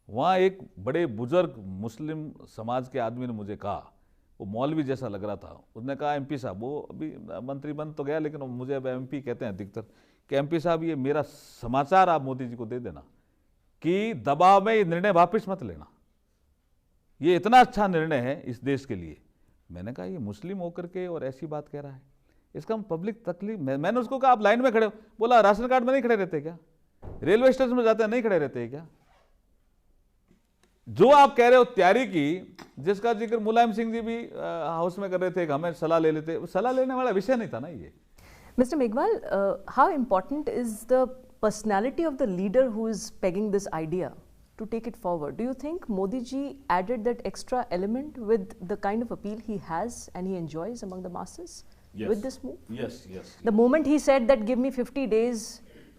वहाँ एक बड़े बुजुर्ग मुस्लिम समाज के आदमी ने मुझे कहा, वो मौलवी जैसा लग रहा था, उसने कहा MP साहब, वो अभी मंत्री बन तो गया लेकिन मुझे अब MP कहते हैं अधिकतर, कि MP साहब ये मेरा समाचार आप मोदी जी को दे देना कि दबाव में ये निर्णय वापस मत लेना, ये इतना अच्छा निर्णय है इस देश के लिए। मैंने कहा ये मुस्लिम होकर के और ऐसी बात कह रहा है। इसका हम पब्लिक तकलीफ, मैंने उसको कहा आप लाइन में खड़े हो, बोला राशन कार्ड में नहीं खड़े रहते क्या, रेलवे स्टेशन में जाते हैं नहीं खड़े रहते हैं क्या। जो आप कह रहे हो तैयारी की, जिसका जिक्र मुलायम सिंह जी भी हाउस में कर रहे थे कि हमें सलाह ले लेते, वो सलाह लेने वाला विषय नहीं था ना ये। Mr. Megwal, how important is the personality of the leader who is pegging this idea to take it forward? Do you think Modi ji added that extra element with the kind of appeal he has and he enjoys among the masses with this move? Yes. The moment he said that give me 50 days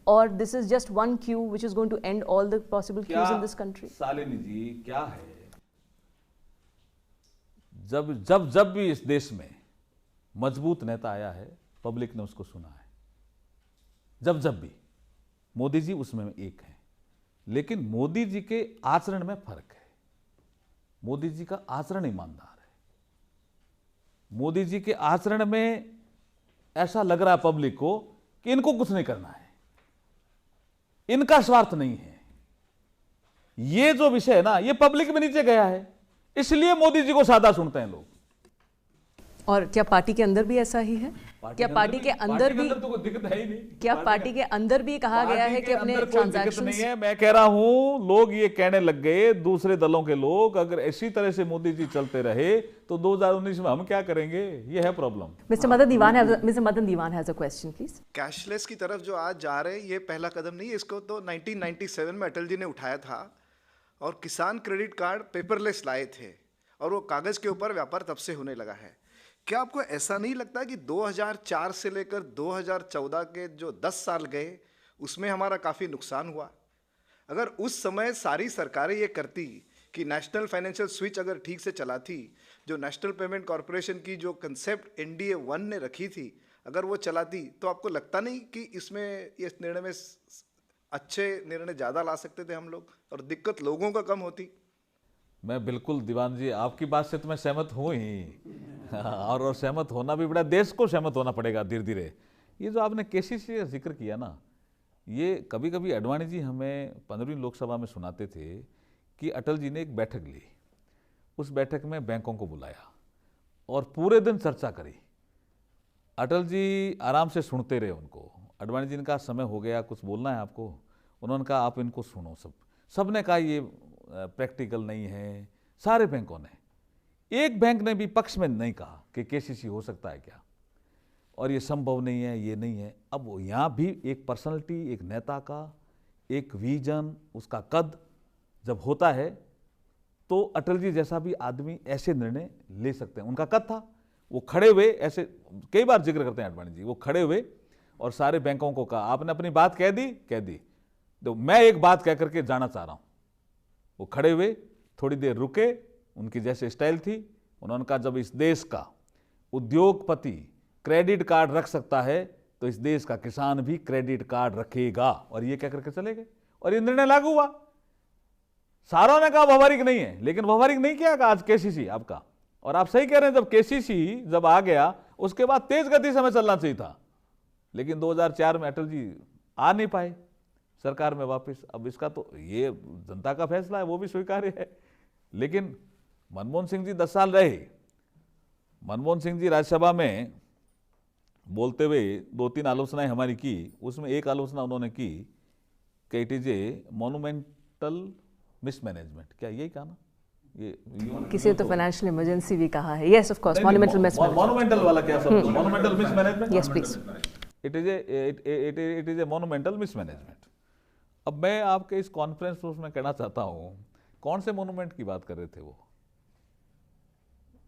or this is just one queue which is going to end all the possible queues in this country. Shalini जी क्या है, जब भी इस देश में मजबूत नेता आया है पब्लिक ने उसको सुना है, जब भी। मोदी जी उसमें एक है, लेकिन मोदी जी के आचरण में फर्क है। मोदी जी का आचरण ईमानदार है। मोदी जी के आचरण में ऐसा लग रहा है पब्लिक को कि इनको कुछ नहीं करना है, इनका स्वार्थ नहीं है। ये जो विषय है ना, ये पब्लिक में नीचे गया है, इसलिए मोदी जी को सादा सुनते हैं लोग। और क्या पार्टी के अंदर भी ऐसा ही है? क्या पार्टी के अंदर भी तो कोई दिक्कत है ही नहीं। क्या पार्टी के अंदर भी कहा गया है कि अपने ट्रांजैक्शंस नहीं है? मैं कह रहा हूं लोग ये कहने लग गए, दूसरे दलों के लोग, अगर इसी तरह से मोदी जी चलते रहे तो 2019 में हम क्या करेंगे, ये है problem. Mister Madan Diwan has a question please. Cashless की तरफ जो आज जा रहे हैं, ये पहला कदम नहीं है, इसको तो 1997 में अटल जी ने उठाया था और किसान क्रेडिट कार्ड पेपरलेस लाए थे और वो कागज के ऊपर व्यापार तब से होने लगा है। क्या आपको ऐसा नहीं लगता कि 2004 से लेकर 2014 के जो 10 साल गए उसमें हमारा काफ़ी नुकसान हुआ? अगर उस समय सारी सरकारें ये करती कि नेशनल फाइनेंशियल स्विच अगर ठीक से चलाती, जो नेशनल पेमेंट कॉरपोरेशन की जो कंसेप्ट NDA 1 ने रखी थी अगर वो चलाती, तो आपको लगता नहीं कि इसमें इस निर्णय में अच्छे निर्णय ज़्यादा ला सकते थे हम लोग और दिक्कत लोगों का कम होती? मैं बिल्कुल दीवान जी आपकी बात से तो मैं सहमत हूँ ही और सहमत होना भी बड़ा, देश को सहमत होना पड़ेगा धीरे धीरे। ये जो आपने KCC का जिक्र किया ना, ये कभी कभी अडवाणी जी हमें 15वीं लोकसभा में सुनाते थे कि अटल जी ने एक बैठक ली, उस बैठक में बैंकों को बुलाया और पूरे दिन चर्चा करी। अटल जी आराम से सुनते रहे उनको। अडवाणी जी ने कहा समय हो गया, कुछ बोलना है आपको? उन्होंने कहा आप इनको सुनो। सबने कहा ये प्रैक्टिकल नहीं है, सारे बैंकों ने। एक बैंक ने भी पक्ष में नहीं कहा कि KCC हो सकता है क्या, और ये संभव नहीं है, ये नहीं है। अब यहाँ भी एक पर्सनालिटी, एक नेता का एक विजन, उसका कद जब होता है तो अटल जी जैसा भी आदमी ऐसे निर्णय ले सकते हैं। उनका कद था, वो खड़े हुए, ऐसे कई बार जिक्र करते हैं अडवाणी जी, वो खड़े हुए और सारे बैंकों को कहा आपने अपनी बात कह दी, तो मैं एक बात कह करके जाना चाह रहा हूँ। वो खड़े हुए, थोड़ी देर रुके, उनकी जैसे स्टाइल थी, उन्होंने कहा जब इस देश का उद्योगपति क्रेडिट कार्ड रख सकता है तो इस देश का किसान भी क्रेडिट कार्ड रखेगा, और ये कह करके चले गए और ये निर्णय लागू हुआ। सारों ने कहा व्यवहारिक नहीं है, लेकिन व्यवहारिक नहीं किया आज KCC आपका। और आप सही कह रहे हैं, जब KCC जब आ गया उसके बाद तेज गति से हमें चलना चाहिए था, लेकिन 2004 में अटल जी आ नहीं पाए सरकार में वापस। अब इसका तो ये जनता का फैसला है, वो भी स्वीकार्य है। लेकिन मनमोहन सिंह जी 10 साल रहे। मनमोहन सिंह जी राज्यसभा में बोलते हुए 2-3 आलोचनाएं हमारी की, उसमें एक आलोचना उन्होंने की कि it is a monumental mismanagement. क्या यही कहा ना? ये किसी तो फाइनेंशियल इमरजेंसी भी कहा है। Yes of course, monumental mismanagement. Monumental वाला क्या शब्द? Monumental mismanagement. Yes please. It is a monumental mismanagement. अब मैं आपके इस कॉन्फ्रेंस में कहना चाहता हूं, कौन से मोनूमेंट की बात कर रहे थे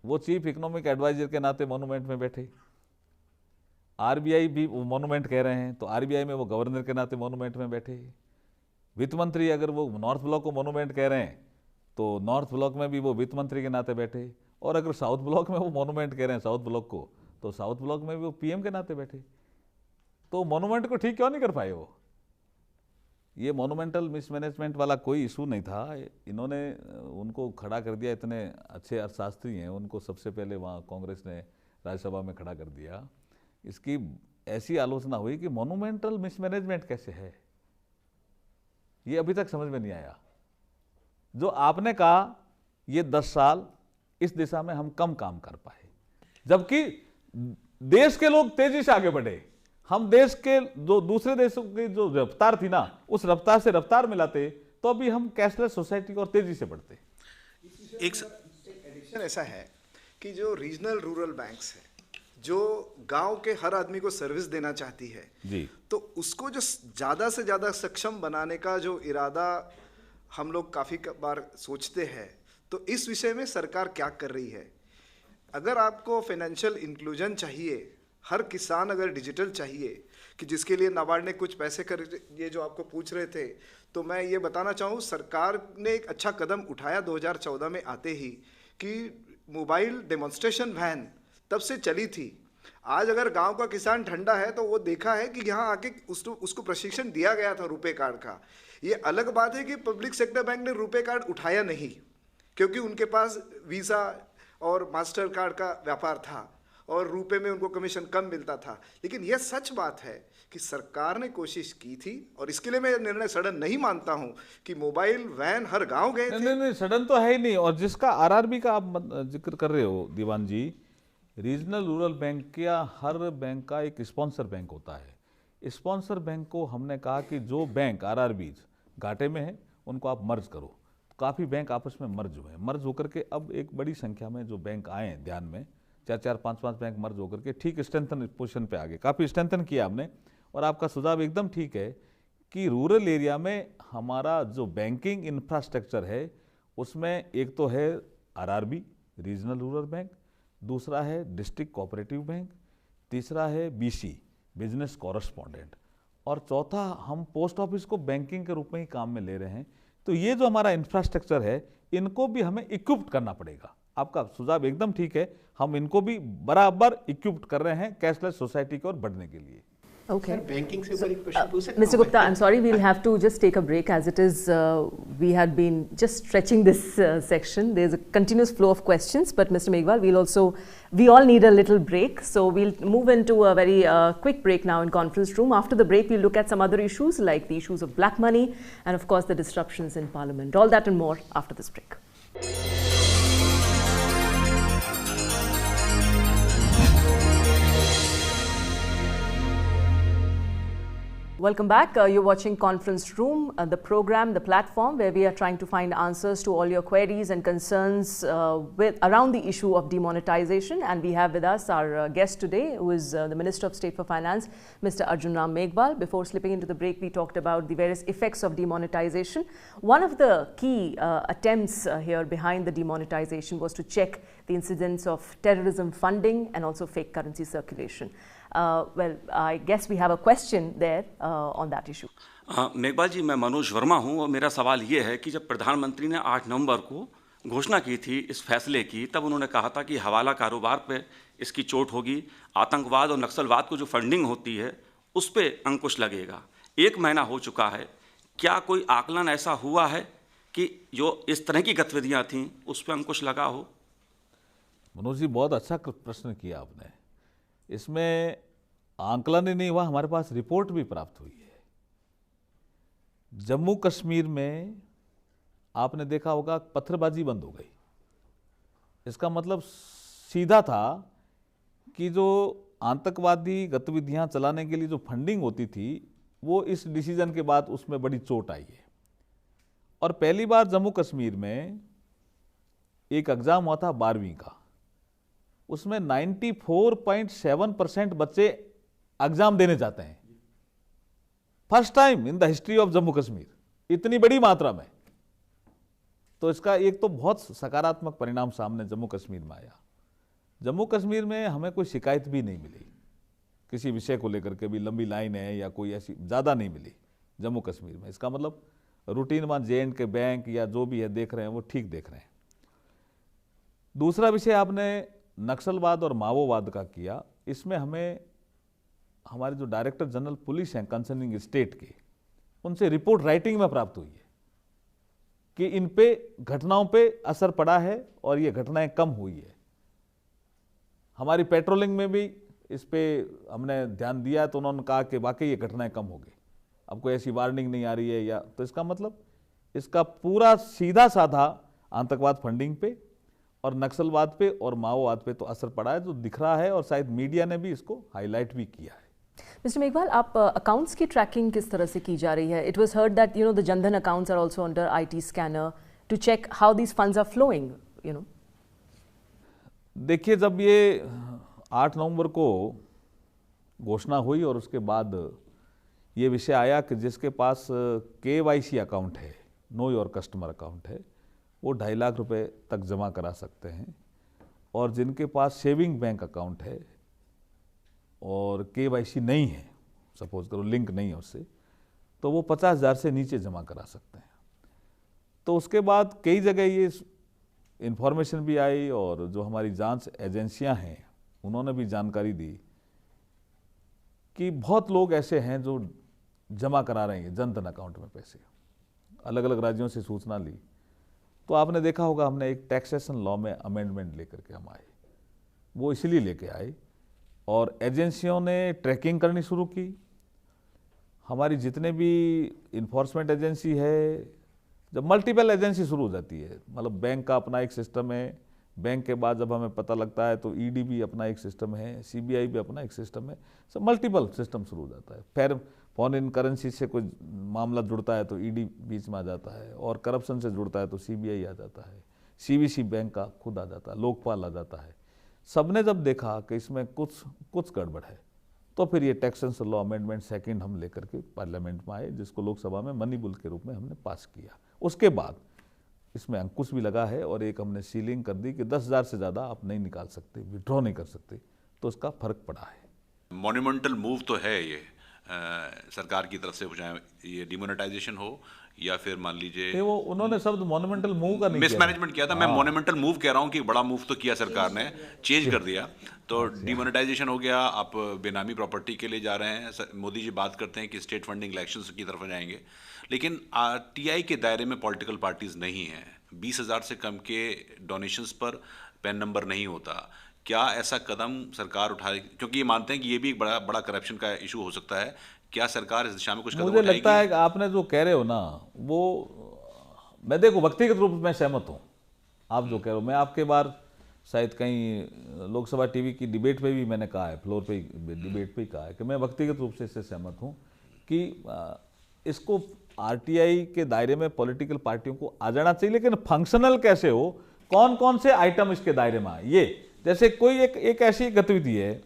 वो चीफ इकोनॉमिक एडवाइजर के नाते मोनूमेंट में बैठे। RBI भी वो मोनूमेंट कह रहे हैं, तो RBI में वो गवर्नर के नाते मोनूमेंट में बैठे। वित्त मंत्री अगर वो नॉर्थ ब्लॉक को मोनूमेंट कह रहे हैं तो नॉर्थ ब्लॉक में भी वो वित्त मंत्री के नाते बैठे, और अगर साउथ ब्लॉक में वो मोनूमेंट कह रहे हैं साउथ ब्लॉक को, तो साउथ ब्लॉक में भी वो PM के नाते बैठे। तो मोनूमेंट को ठीक क्यों नहीं कर पाए वो? ये मोनूमेंटल मिसमैनेजमेंट वाला कोई इशू नहीं था। इन्होंने उनको खड़ा कर दिया, इतने अच्छे अर्थशास्त्री हैं, उनको सबसे पहले वहाँ कांग्रेस ने राज्यसभा में खड़ा कर दिया। इसकी ऐसी आलोचना हुई कि मोनूमेंटल मिसमैनेजमेंट कैसे है, ये अभी तक समझ में नहीं आया। जो आपने कहा ये 10 साल इस दिशा में हम कम काम कर पाए, जबकि देश के लोग तेजी से आगे बढ़े, हम देश के जो दूसरे देशों की जो रफ्तार थी ना, उस रफ्तार से रफ्तार मिलाते तो अभी हम कैशलेस सोसाइटी और तेजी से बढ़ते। एक एडिशन ऐसा है कि जो रीजनल रूरल बैंक्स है, जो गांव के हर आदमी को सर्विस देना चाहती है जी, तो उसको जो ज़्यादा से ज़्यादा सक्षम बनाने का जो इरादा हम लोग काफ़ी बार सोचते हैं, तो इस विषय में सरकार क्या कर रही है? अगर आपको फाइनेंशियल इंक्लूजन चाहिए, हर किसान अगर डिजिटल चाहिए, कि जिसके लिए नाबार्ड ने कुछ पैसे कर, ये जो आपको पूछ रहे थे, तो मैं ये बताना चाहूँ सरकार ने एक अच्छा कदम उठाया 2014 में आते ही, कि मोबाइल डेमोन्स्ट्रेशन वैन तब से चली थी। आज अगर गांव का किसान ठंडा है तो वो देखा है कि यहाँ आके उसको प्रशिक्षण दिया गया था रुपए कार्ड का। ये अलग बात है कि पब्लिक सेक्टर बैंक ने रुपए कार्ड उठाया नहीं, क्योंकि उनके पास वीज़ा और मास्टर कार्ड का व्यापार था और रुपए में उनको कमीशन कम मिलता था। लेकिन यह सच बात है कि सरकार ने कोशिश की थी, और इसके लिए मैं निर्णय सडन नहीं मानता हूं कि मोबाइल वैन हर गांव गए थे। नहीं, सडन तो है ही नहीं। और जिसका आरआरबी का आप जिक्र कर रहे हो दीवान जी, रीजनल रूरल बैंक या हर बैंक का एक स्पॉन्सर बैंक होता है। स्पॉन्सर बैंक को हमने कहा कि जो बैंक आरआरबी घाटे में है उनको आप मर्ज करो। काफ़ी बैंक आपस में मर्ज हुए, मर्ज होकर के अब एक बड़ी संख्या में जो बैंक आए हैं ध्यान में, 4-4, 5-5 बैंक मर्ज होकर के ठीक स्ट्रेंथन पोजीशन पे आ गए, काफ़ी स्ट्रेंथन किया हमने। और आपका सुझाव एकदम ठीक है कि रूरल एरिया में हमारा जो बैंकिंग इंफ्रास्ट्रक्चर है उसमें एक तो है आरआरबी रीजनल रूरल बैंक, दूसरा है डिस्ट्रिक्ट कोऑपरेटिव बैंक, तीसरा है बीसी बिजनेस कॉरेस्पॉन्डेंट, और चौथा हम पोस्ट ऑफिस को बैंकिंग के रूप में ही काम में ले रहे हैं। तो ये जो हमारा इंफ्रास्ट्रक्चर है इनको भी हमें इक्विप्ड करना पड़ेगा। आपका सुझाव एकदम ठीक है, हम इनको भी बराबर इक्विप्ड कर रहे हैं कैशलेस सोसाइटी की ओर बढ़ने के लिए। Okay. बैंकिंग से ऊपर एक क्वेश्चन पूछ सकता हूं? Mr. Gupta, I'm sorry, we'll have to just take a break as it is. We had been just stretching this section. There's a continuous flow of questions, but Mr. Meghwal, we all need a little break. So we'll move into a very quick break now in conference room. After the break, we'll look at some other issues like the issues of black money and of course the disruptions in Parliament. All that and more after this break. Welcome back. You're watching Conference Room, the program, the platform where we are trying to find answers to all your queries and concerns around the issue of demonetization. And we have with us our guest today, who is the Minister of State for Finance, Mr. Arjun Ram Meghwal. Before slipping into the break, we talked about the various effects of demonetization. One of the key attempts here behind the demonetization was to check the incidence of terrorism funding and also fake currency circulation. Well, I guess we have a question there on that issue. Meghwal जी, मैं मनोज वर्मा हूं और मेरा सवाल ये है कि जब प्रधानमंत्री ने 8 नवंबर को घोषणा की थी इस फैसले की, तब उन्होंने कहा था कि हवाला कारोबार पे इसकी चोट होगी, आतंकवाद और नक्सलवाद को जो फंडिंग होती है उस पे अंकुश लगेगा। 1 महीना हो चुका है, क्या कोई आकलन ऐसा हुआ है कि जो इस तरह की गतिविधियां थीं उस पर अंकुश लगा हो? मनोज जी, बहुत अच्छा प्रश्न किया आपने। इसमें आंकलन ही नहीं हुआ, हमारे पास रिपोर्ट भी प्राप्त हुई है। जम्मू कश्मीर में आपने देखा होगा पत्थरबाजी बंद हो गई। इसका मतलब सीधा था कि जो आतंकवादी गतिविधियां चलाने के लिए जो फंडिंग होती थी वो इस डिसीजन के बाद उसमें बड़ी चोट आई है। और पहली बार जम्मू कश्मीर में एक एग्जाम हुआ था 12वीं का, उसमें 94.7% बच्चे एग्जाम देने जाते हैं। First time in the history of Jammu Kashmir, इतनी बड़ी मात्रा में। तो इसका एक तो बहुत सकारात्मक परिणाम सामने जम्मू कश्मीर में आया। जम्मू कश्मीर में हमें कोई शिकायत भी नहीं मिली, किसी विषय को लेकर के भी लंबी लाइन है या कोई ऐसी ज़्यादा नहीं मिली जम्मू कश्मीर में। इसका मतलब रूटीन में JNK के बैंक या जो भी है देख रहे हैं वो ठीक देख रहे हैं। दूसरा विषय आपने नक्सलवाद और माओवाद का किया। इसमें हमें हमारे जो डायरेक्टर जनरल पुलिस हैं कंसर्निंग स्टेट के, उनसे रिपोर्ट राइटिंग में प्राप्त हुई है कि इन पे घटनाओं पे असर पड़ा है और ये घटनाएं कम हुई है। हमारी पेट्रोलिंग में भी इस पे हमने ध्यान दिया तो उन्होंने कहा कि वाकई ये घटनाएं कम हो गई, अब कोई ऐसी वार्निंग नहीं आ रही है। या तो इसका मतलब इसका पूरा सीधा साधा आतंकवाद फंडिंग पे और नक्सलवाद पे और माओवाद पे तो असर पड़ा है, जो दिख रहा है, और शायद मीडिया ने भी इसको हाईलाइट भी किया है। मिस्टर मेघवाल, आप अकाउंट्स की ट्रैकिंग किस तरह से की जा रही है? It was heard that the Jan Dhan accounts are also under IT scanner to check how these funds are flowing, देखिए, जब ये 8 नवंबर को घोषणा हुई और उसके बाद ये विषय आया कि जिसके पास KYC अकाउंट है, नो योर कस्टमर अकाउंट है, वो 2.5 लाख रुपए तक जमा करा सकते हैं, और जिनके पास सेविंग बैंक अकाउंट है और KYC नहीं है, सपोज करो लिंक नहीं है उससे, तो वो 50,000 से नीचे जमा करा सकते हैं। तो उसके बाद कई जगह ये इन्फॉर्मेशन भी आई, और जो हमारी जांच एजेंसियां हैं उन्होंने भी जानकारी दी कि बहुत लोग ऐसे हैं जो जमा करा रहे हैं जनधन अकाउंट में पैसे। अलग अलग राज्यों से सूचना ली, तो आपने देखा होगा हमने एक टैक्सेशन लॉ में अमेंडमेंट लेकर के हम आए, वो इसलिए लेके आए, और एजेंसियों ने ट्रैकिंग करनी शुरू की। हमारी जितने भी इन्फोर्समेंट एजेंसी है, जब मल्टीपल एजेंसी शुरू हो जाती है, मतलब बैंक का अपना एक सिस्टम है, बैंक के बाद जब हमें पता लगता है तो ED भी अपना एक सिस्टम है, CBI भी अपना एक सिस्टम है, सब मल्टीपल सिस्टम शुरू हो जाता है। फिर फॉरेन करेंसी से कोई मामला जुड़ता है तो ED बीच में आ जाता है, और करप्शन से जुड़ता है तो CBI आ जाता है, CVC बैंक का खुद आ जाता है, लोकपाल आ जाता है। सबने जब देखा कि इसमें कुछ गड़बड़ है, तो फिर ये टैक्सेशन लॉ अमेंडमेंट सेकंड हम लेकर के पार्लियामेंट में आए, जिसको लोकसभा में मनी बिल के रूप में हमने पास किया। उसके बाद इसमें अंकुश भी लगा है, और एक हमने सीलिंग कर दी कि 10,000 से ज़्यादा आप नहीं निकाल सकते, विड्रॉ नहीं कर सकते, तो उसका फर्क पड़ा है। मॉन्यूमेंटल मूव तो है ये सरकार की तरफ से, चाहे ये डिमोनेटाइजेशन हो या फिर मान लीजिए, वो उन्होंने शब्द मॉन्यूमेंटल मूव का नहीं मिसमैनेजमेंट किया था। मैं मॉन्यूमेंटल मूव कह रहा हूँ कि बड़ा मूव तो किया सरकार ने, चेंज कर दिया। तो डिमोनेटाइजेशन हो गया, आप बेनामी प्रॉपर्टी के लिए जा रहे हैं। मोदी जी बात करते हैं कि स्टेट फंडिंग इलेक्शंस की तरफ जाएंगे, लेकिन RTI के दायरे में पॉलिटिकल पार्टीज नहीं हैं। 20,000 से कम के डोनेशंस पर पैन नंबर नहीं होता। क्या ऐसा कदम सरकार उठाए, क्योंकि ये मानते हैं कि ये भी एक बड़ा करप्शन का इशू हो सकता है, क्या सरकार इस दिशा में कुछ कदम मुझे उठाएगी? लगता है कि आपने जो कह रहे हो ना, वो मैं देखो व्यक्तिगत रूप में सहमत हूँ। आप जो कह रहे हो, मैं आपके बार शायद कहीं लोकसभा टीवी की डिबेट पे भी मैंने कहा है, फ्लोर पे डिबेट पे ही कहा है कि मैं व्यक्तिगत रूप से इससे सहमत हूँ कि इसको RTI के दायरे में पॉलिटिकल पार्टियों को आ जाना चाहिए, लेकिन फंक्शनल कैसे हो, कौन कौन से आइटम इसके दायरे में आए। ये जैसे कोई एक ऐसी गतिविधि है,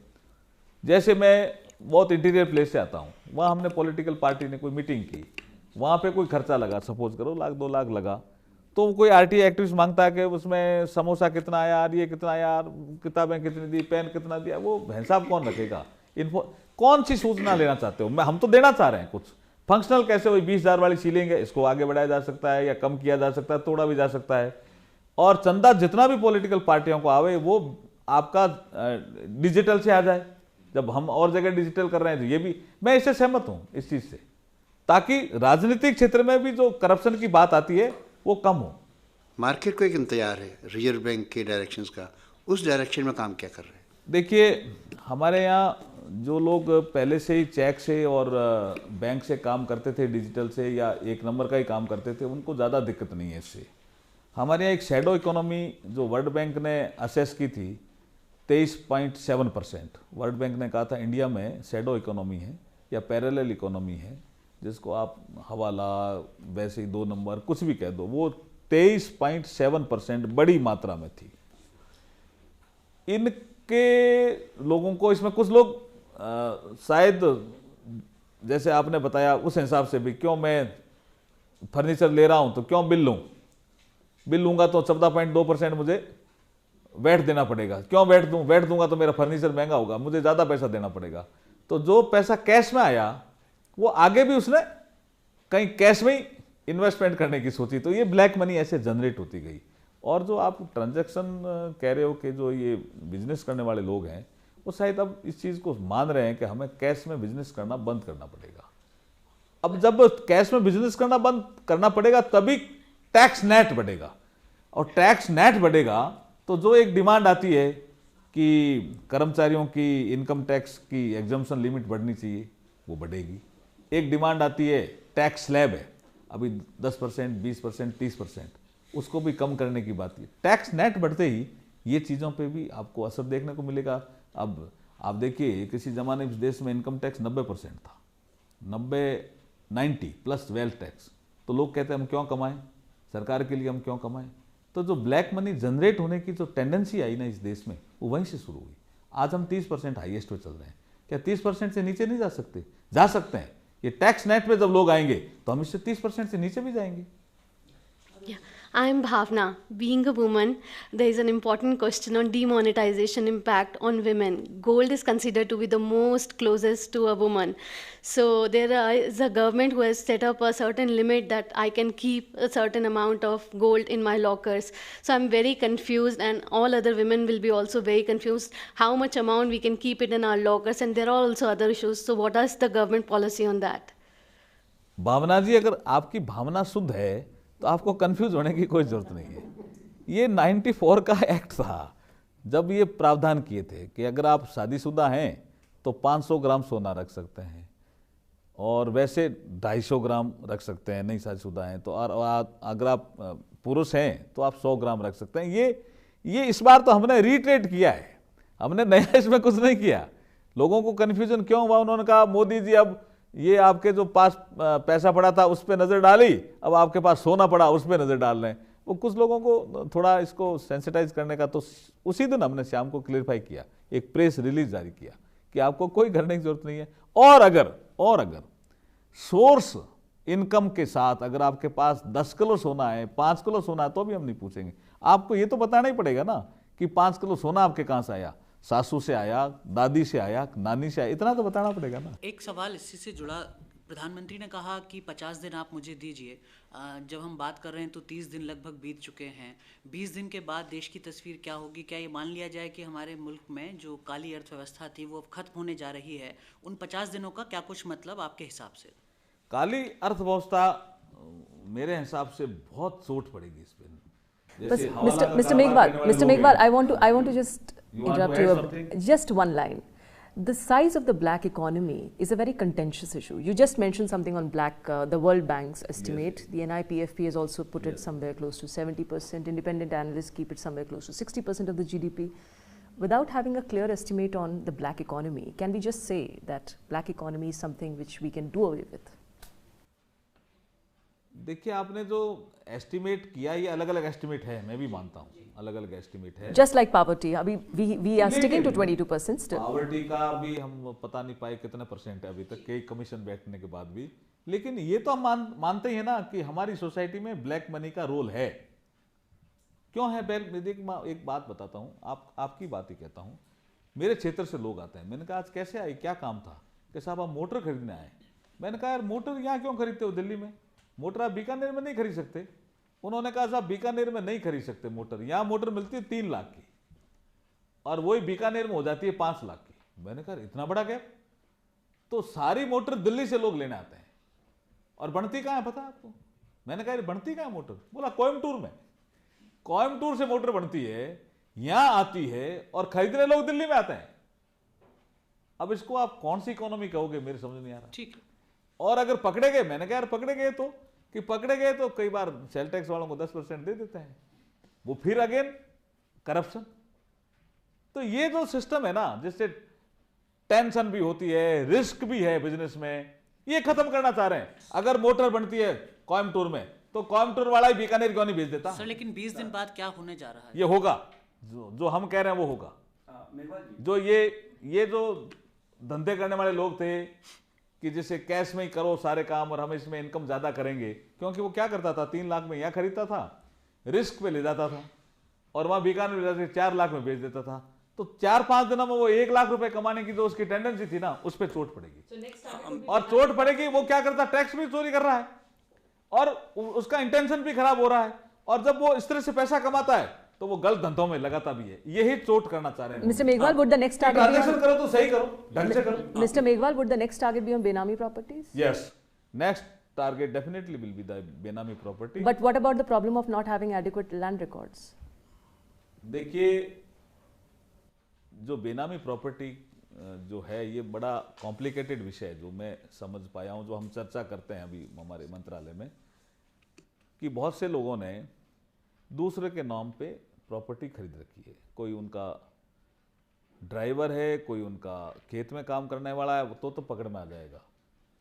जैसे मैं बहुत इंटीरियर प्लेस से आता हूँ, वहाँ हमने पॉलिटिकल पार्टी ने कोई मीटिंग की, वहाँ पे कोई खर्चा लगा, सपोज करो 1-2 लाख लगा, तो कोई RTI एक्टिविस्ट मांगता है कि उसमें समोसा कितना आया यार, ये कितना यार, किताबें कितनी दी, पेन कितना दिया, वो हिसाब कौन रखेगा? कौन सी सूचना लेना चाहते हो? हम तो देना चाह रहे हैं कुछ। फंक्शनल कैसे हो? 20,000 वाली सीलिंग है, इसको आगे बढ़ाया जा सकता है या कम किया जा सकता है, तोड़ा भी जा सकता है। और चंदा जितना भी पॉलिटिकल पार्टियों को आवे वो आपका डिजिटल से आ जाए। जब हम और जगह डिजिटल कर रहे हैं तो ये भी, मैं इससे सहमत हूं इस चीज से, ताकि राजनीतिक क्षेत्र में भी जो करप्शन की बात आती है वो कम हो। मार्केट को एक इंतजार है रिजर्व बैंक के डायरेक्शंस का, उस डायरेक्शन में काम क्या कर रहे हैं? देखिए, हमारे यहाँ जो लोग पहले से ही चेक से और बैंक से काम करते थे, डिजिटल से या एक नंबर का ही काम करते थे, उनको ज़्यादा दिक्कत नहीं है इससे। हमारे यहाँ एक शैडो इकोनॉमी जो वर्ल्ड बैंक ने असेस की थी 23.7%। वर्ल्ड बैंक ने कहा था इंडिया में शैडो इकोनॉमी है या पैरेलल इकोनॉमी है, जिसको आप हवाला, वैसे ही 2 नंबर कुछ भी कह दो, वो 23.7% बड़ी मात्रा में थी। इनके लोगों को, इसमें कुछ लोग शायद जैसे आपने बताया उस हिसाब से भी, क्यों मैं फर्नीचर ले रहा हूं तो क्यों बिल लूंगा तो 14.2% मुझे वैट देना पड़ेगा, क्यों वैट दूंगा तो मेरा फर्नीचर महंगा होगा, मुझे ज़्यादा पैसा देना पड़ेगा। तो जो पैसा कैश में आया वो आगे भी उसने कहीं कैश में ही इन्वेस्टमेंट करने की सोची, तो ये ब्लैक मनी ऐसे जनरेट होती गई। और जो आप ट्रांजैक्शन कह रहे हो कि जो ये बिजनेस करने वाले लोग हैं, वो शायद अब इस चीज़ को मान रहे हैं कि हमें कैश में बिजनेस करना बंद करना पड़ेगा। अब जब कैश में बिजनेस करना बंद करना पड़ेगा तभी टैक्स नेट बढ़ेगा, और टैक्स नेट बढ़ेगा तो जो एक डिमांड आती है कि कर्मचारियों की इनकम टैक्स की एग्जम्पशन लिमिट बढ़नी चाहिए, वो बढ़ेगी। एक डिमांड आती है टैक्स स्लैब है, अभी 10%, 20%, 30%, उसको भी कम करने की बात की। टैक्स नेट बढ़ते ही ये चीज़ों पे भी आपको असर देखने को मिलेगा। अब आप देखिए, किसी ज़माने में देश में इनकम टैक्स 90% था, 90 प्लस वेल्थ टैक्स। तो लोग कहते हैं हम क्यों कमाएं, सरकार के लिए हम क्यों कमाएं। तो जो ब्लैक मनी जनरेट होने की जो टेंडेंसी आई ना इस देश में, वो वहीं से शुरू हुई। आज हम 30% हाईएस्ट पे चल रहे हैं, क्या 30% से नीचे नहीं जा सकते? जा सकते हैं। ये टैक्स नेट पे जब लोग आएंगे तो हम इससे 30% से नीचे भी जाएंगे। Yeah, I'm Bhavna. Being a woman, there is an important question on demonetization impact on women. Gold is considered to be the most closest to a woman. So there is a government who has set up a certain limit that I can keep a certain amount of gold in my lockers. So I'm very confused, and all other women will be also very confused how much amount we can keep it in our lockers, and there are also other issues. So what is the government policy on that? भावना जी, अगर आपकी भावना शुद्ध है तो आपको confuse होने की कोई जरूरत नहीं है। ये 94 का एक्ट था जब ये प्रावधान किए थे कि अगर आप शादीशुदा हैं तो 500 ग्राम सोना रख सकते हैं, और वैसे 250 ग्राम रख सकते हैं नहीं शादीशुदा हैं तो, और अगर आप पुरुष हैं तो आप 100 ग्राम रख सकते हैं। ये इस बार तो हमने रीट्रेट किया है, हमने नया इसमें कुछ नहीं किया। लोगों को कन्फ्यूजन क्यों हुआ, उन्होंने कहा मोदी जी अब ये आपके जो पास पैसा पड़ा था उस पर नज़र डाली, अब आपके पास सोना पड़ा उस पर नज़र डाल रहे हैं। वो कुछ लोगों को थोड़ा इसको सेंसिटाइज करने का, तो उसी दिन हमने शाम को क्लियरफाई किया, एक प्रेस रिलीज जारी किया कि आपको कोई करने की जरूरत नहीं है। और अगर सोर्स इनकम के साथ अगर आपके पास 10 किलो सोना है, 5 किलो सोना है, तो भी हम नहीं पूछेंगे। आपको ये तो बताना ही पड़ेगा ना कि 5 किलो सोना आपके कहाँ से आया, सासू से आया, दादी से आया, नानी से आया, इतना तो बताना पड़ेगा ना। एक सवाल इसी से जुड़ा, प्रधानमंत्री ने कहा कि 50 दिन आप मुझे दीजिए। जब हम बात कर रहे हैं तो 30 दिन लगभग बीत चुके हैं। 20 दिन के बाद देश की तस्वीर क्या होगी? क्या ये मान लिया जाए कि हमारे मुल्क में जो काली अर्थव्यवस्था थी वो अब खत्म होने जा रही है? उन 50 दिनों का क्या कुछ मतलब आपके हिसाब से? काली अर्थव्यवस्था मेरे हिसाब से बहुत चोट पड़ेगी इस पे। Mr. Meghwal, I want to just interrupt you. Just one line. The size of the black economy is a very contentious issue. You just mentioned something on black, the World Bank's estimate. Yes. The NIPFP has also put it somewhere close to 70%. Independent analysts keep it somewhere close to 60% of the GDP. Without having a clear estimate on the black economy, can we just say that black economy is something which we can do away with? देखिए, आपने जो estimate किया ये अलग अलग estimate है, मैं भी मानता हूँ अलग अलग एस्टिमेट है। Just like poverty, अभी we are sticking to 22% still. Poverty का भी हम पता नहीं पाए कितने परसेंट है अभी तक, कई कमीशन बैठने के बाद भी। लेकिन ये तो हम मानते ही है ना कि हमारी सोसाइटी में ब्लैक मनी का रोल है। क्यों है? एक बात बताता हूँ, आपकी बात ही कहता हूँ। मेरे क्षेत्र से लोग आते हैं, मैंने कहा आज कैसे आए, क्या काम था? कि साहब आप मोटर खरीदने आए। मैंने कहा यार मोटर यहाँ क्यों खरीदते हो दिल्ली में? मोटर आप बीकानेर में नहीं खरीद सकते। उन्होंने कहा साहब बीकानेर में नहीं खरीद सकते मोटर, यहाँ मोटर मिलती है 3 लाख की और वही बीकानेर में हो जाती है 5 लाख की। मैंने कहा इतना बड़ा गैप? तो सारी मोटर दिल्ली से लोग लेने आते हैं और बनती कहाँ है पता है आपको? मैंने कहा बनती कहाँ है मोटर? बोला कोयम्बटूर में। कोयम्बटूर से मोटर बनती है, यहां आती है और खरीदने लोग दिल्ली में आते हैं। अब इसको आप कौन सी इकोनॉमी कहोगे, मेरे समझ नहीं आ रहा। ठीक। और अगर पकड़े गए, मैंने कहा यार पकड़े गए तो कई बार सेल टैक्स वालों को 10% दे देते हैं, वो फिर अगेन करप्शन। तो ये जो सिस्टम है ना, जिससे टेंशन भी होती है, रिस्क भी है बिजनेस में, ये खत्म करना चाह रहे हैं। अगर मोटर बनती है कोयम्बटूर में तो कोयम्बटूर वाला ही बीकानेर क्यों नहीं भेज देता? सर लेकिन 20 दिन बाद क्या होने जा रहा है? ये होगा जो हम कह रहे हैं वो होगा। जो ये जो धंधे करने वाले लोग थे कि जैसे कैश में ही करो सारे काम और हम इसमें इनकम ज्यादा करेंगे, क्योंकि वो क्या करता था 3 लाख में यहाँ खरीदता था, रिस्क पे ले जाता था और वहां बीकानेर ले जाकर 4 लाख में बेच देता था। तो 4-5 दिनों में वो 1 लाख रुपए कमाने की जो उसकी टेंडेंसी थी ना, उस पर चोट पड़ेगी। और चोट पड़ेगी, वो क्या करता, टैक्स भी चोरी कर रहा है और उसका इंटेंशन भी खराब हो रहा है। और जब वो इस तरह से पैसा कमाता है तो वो गलत धंधों में लगाता भी है। यही चोट करना चाह रहे हैं। Mr. Meghwal, would the next target transaction करो तो सही करो, ढंग से करो। Mr. Meghwal, would the next target be on Benami properties? Yes, next target definitely will be the Benami property. But what about the problem of not having adequate land records? देखिए, जो बेनामी प्रॉपर्टी जो है ये बड़ा complicated विषय है, जो मैं समझ पाया हूँ, जो हम चर्चा करते हैं अभी हमारे मंत्रालय में, कि बहुत से लोगों ने दूसरे के नाम पे प्रॉपर्टी खरीद रखी है। कोई उनका ड्राइवर है, कोई उनका खेत में काम करने वाला है, तो पकड़ में आ जाएगा।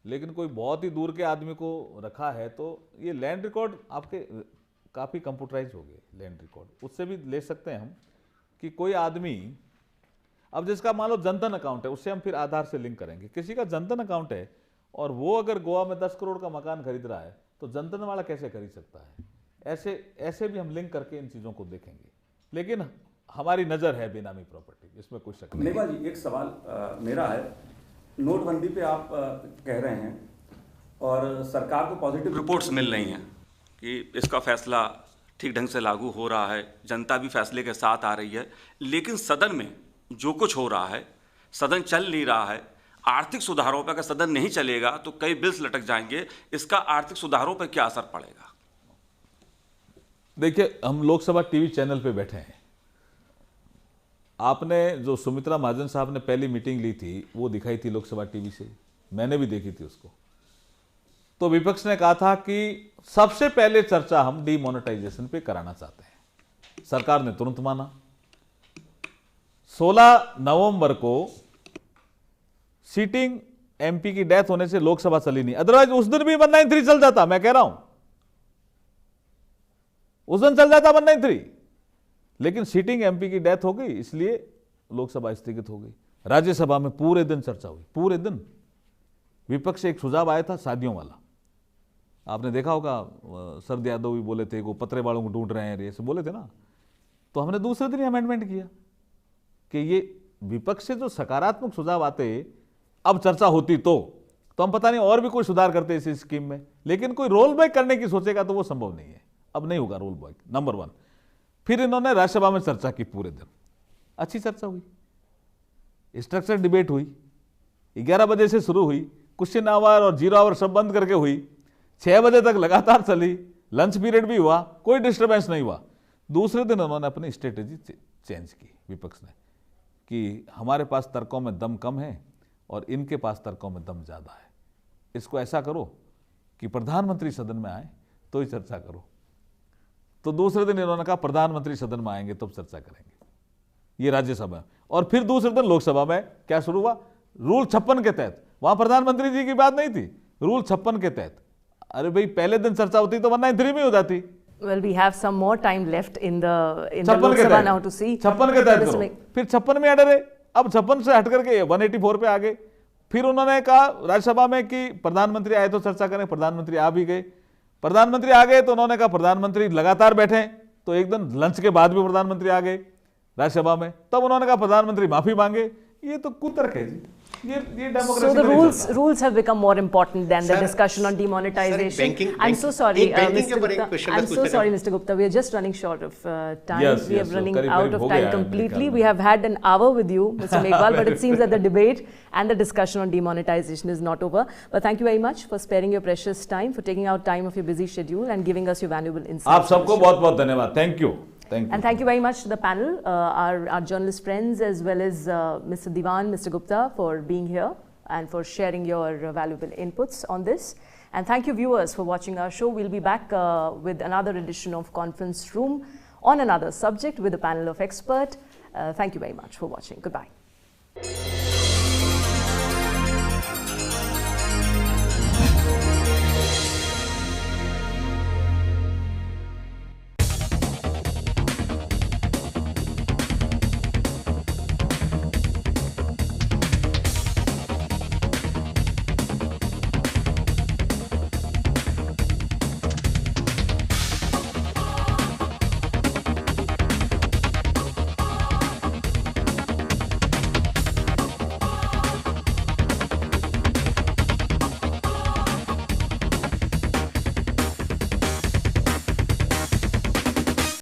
लेकिन कोई बहुत ही दूर के आदमी को रखा है तो ये लैंड रिकॉर्ड आपके काफ़ी कंप्यूटराइज हो गए। लैंड रिकॉर्ड उससे भी ले सकते हैं हम कि कोई आदमी, अब जिसका मान लो जनधन अकाउंट है, उससे हम फिर आधार से लिंक करेंगे। किसी का जनधन अकाउंट है और वो अगर गोवा में 10 करोड़ का मकान खरीद रहा है तो जनधन वाला कैसे खरीद सकता है? ऐसे भी हम लिंक करके इन चीज़ों को देखेंगे। लेकिन हमारी नज़र है बेनामी प्रॉपर्टी, इसमें कोई शक नहीं। मेघवाल जी, एक सवाल मेरा है, नोटबंदी पे आप कह रहे हैं और सरकार को पॉजिटिव रिपोर्ट्स मिल रही हैं कि इसका फैसला ठीक ढंग से लागू हो रहा है, जनता भी फैसले के साथ आ रही है, लेकिन सदन में जो कुछ हो रहा है, सदन चल नहीं रहा है। आर्थिक सुधारों पर अगर सदन नहीं चलेगा तो कई बिल्स लटक जाएंगे, इसका आर्थिक सुधारों पर क्या असर पड़ेगा? देखिए, हम लोकसभा टीवी चैनल पे बैठे हैं। आपने जो सुमित्रा महाजन साहब ने पहली मीटिंग ली थी वो दिखाई थी लोकसभा टीवी से, मैंने भी देखी थी उसको। तो विपक्ष ने कहा था कि सबसे पहले चर्चा हम डीमोनेटाइजेशन पे कराना चाहते हैं। सरकार ने तुरंत माना। 16 नवंबर को सिटिंग एमपी की डेथ होने से लोकसभा चली नहीं, अदरवाइज उस दिन भी 193 चल जाता। मैं कह रहा हूं उस दिन चल जाता 193, लेकिन सिटिंग एमपी की डेथ हो गई, इसलिए लोकसभा स्थगित हो गई। राज्यसभा में पूरे दिन चर्चा हुई, पूरे दिन। विपक्ष से एक सुझाव आया था शादियों वाला, आपने देखा होगा, शरद यादव भी बोले थे, वो पतरे वालों को ढूंढ रहे हैं, ऐसे बोले थे ना। तो हमने दूसरे दिन अमेंडमेंट किया कि ये विपक्ष से जो सकारात्मक सुझाव आते, अब चर्चा होती तो हम पता नहीं और भी कोई सुधार करते इस स्कीम में, लेकिन कोई रोल बैक करने की सोचेगा तो वो संभव नहीं है। अब नहीं होगा रोल बैक, नंबर 1। फिर इन्होंने राज्यसभा में चर्चा की पूरे दिन, अच्छी चर्चा हुई, स्ट्रक्चर डिबेट हुई, 11 बजे से शुरू हुई, क्वेश्चन आवर और 0 आवर सब बंद करके हुई, 6 बजे तक लगातार चली, लंच पीरियड भी हुआ, कोई डिस्टर्बेंस नहीं हुआ। दूसरे दिन उन्होंने अपनी स्ट्रेटेजी चेंज की विपक्ष ने कि हमारे पास तर्कों में दम कम है और इनके पास तर्कों में दम ज़्यादा है, इसको ऐसा करो कि प्रधानमंत्री सदन में आए तो ही चर्चा करो। तो दूसरे दिन इन्होंने कहा प्रधानमंत्री सदन में आएंगे तब चर्चा करेंगे, ये राज्यसभा। और फिर दूसरे दिन लोकसभा में क्या शुरू हुआ, रूल 56 के तहत। वहां प्रधानमंत्री जी की बात नहीं थी, रूल 56 के तहत। अरे भाई, पहले दिन चर्चा होती तो 193 में हो जाती। Well, we have some more time left in the Lok Sabha now to see. 56 के तहत करो, फिर 56 में अड़े रहे, अब 56 से हट करके 184 पे आ गए। फिर उन्होंने कहा राज्यसभा में कि प्रधानमंत्री आए तो चर्चा करें, प्रधानमंत्री आ भी गए। प्रधानमंत्री आ गए तो उन्होंने कहा प्रधानमंत्री लगातार बैठे, तो एक दिन लंच के बाद भी प्रधानमंत्री आ गए राज्यसभा में, तब उन्होंने कहा प्रधानमंत्री माफी मांगे। ये तो कुतर्क है जी, ये democracy. So the rules have become more important than the discussion on demonetization. I'm so sorry, Mr. Gupta. I'm so sorry, Mr. Gupta. We are just running short of time. Yes, we are yes, running out of time completely. We have had an hour with you, Mr. Meghwal, but it seems that the debate and the discussion on demonetization is not over. But thank you very much for sparing your precious time, for taking out time of your busy schedule and giving us your valuable insights. आप सबको बहुत-बहुत धन्यवाद. Thank you. And thank you very much to the panel, our journalist friends, as well as Mr. Diwan, Mr. Gupta, for being here and for sharing your valuable inputs on this. And thank you, viewers, for watching our show. We'll be back with another edition of Conference Room on another subject with a panel of experts. Thank you very much for watching. Goodbye.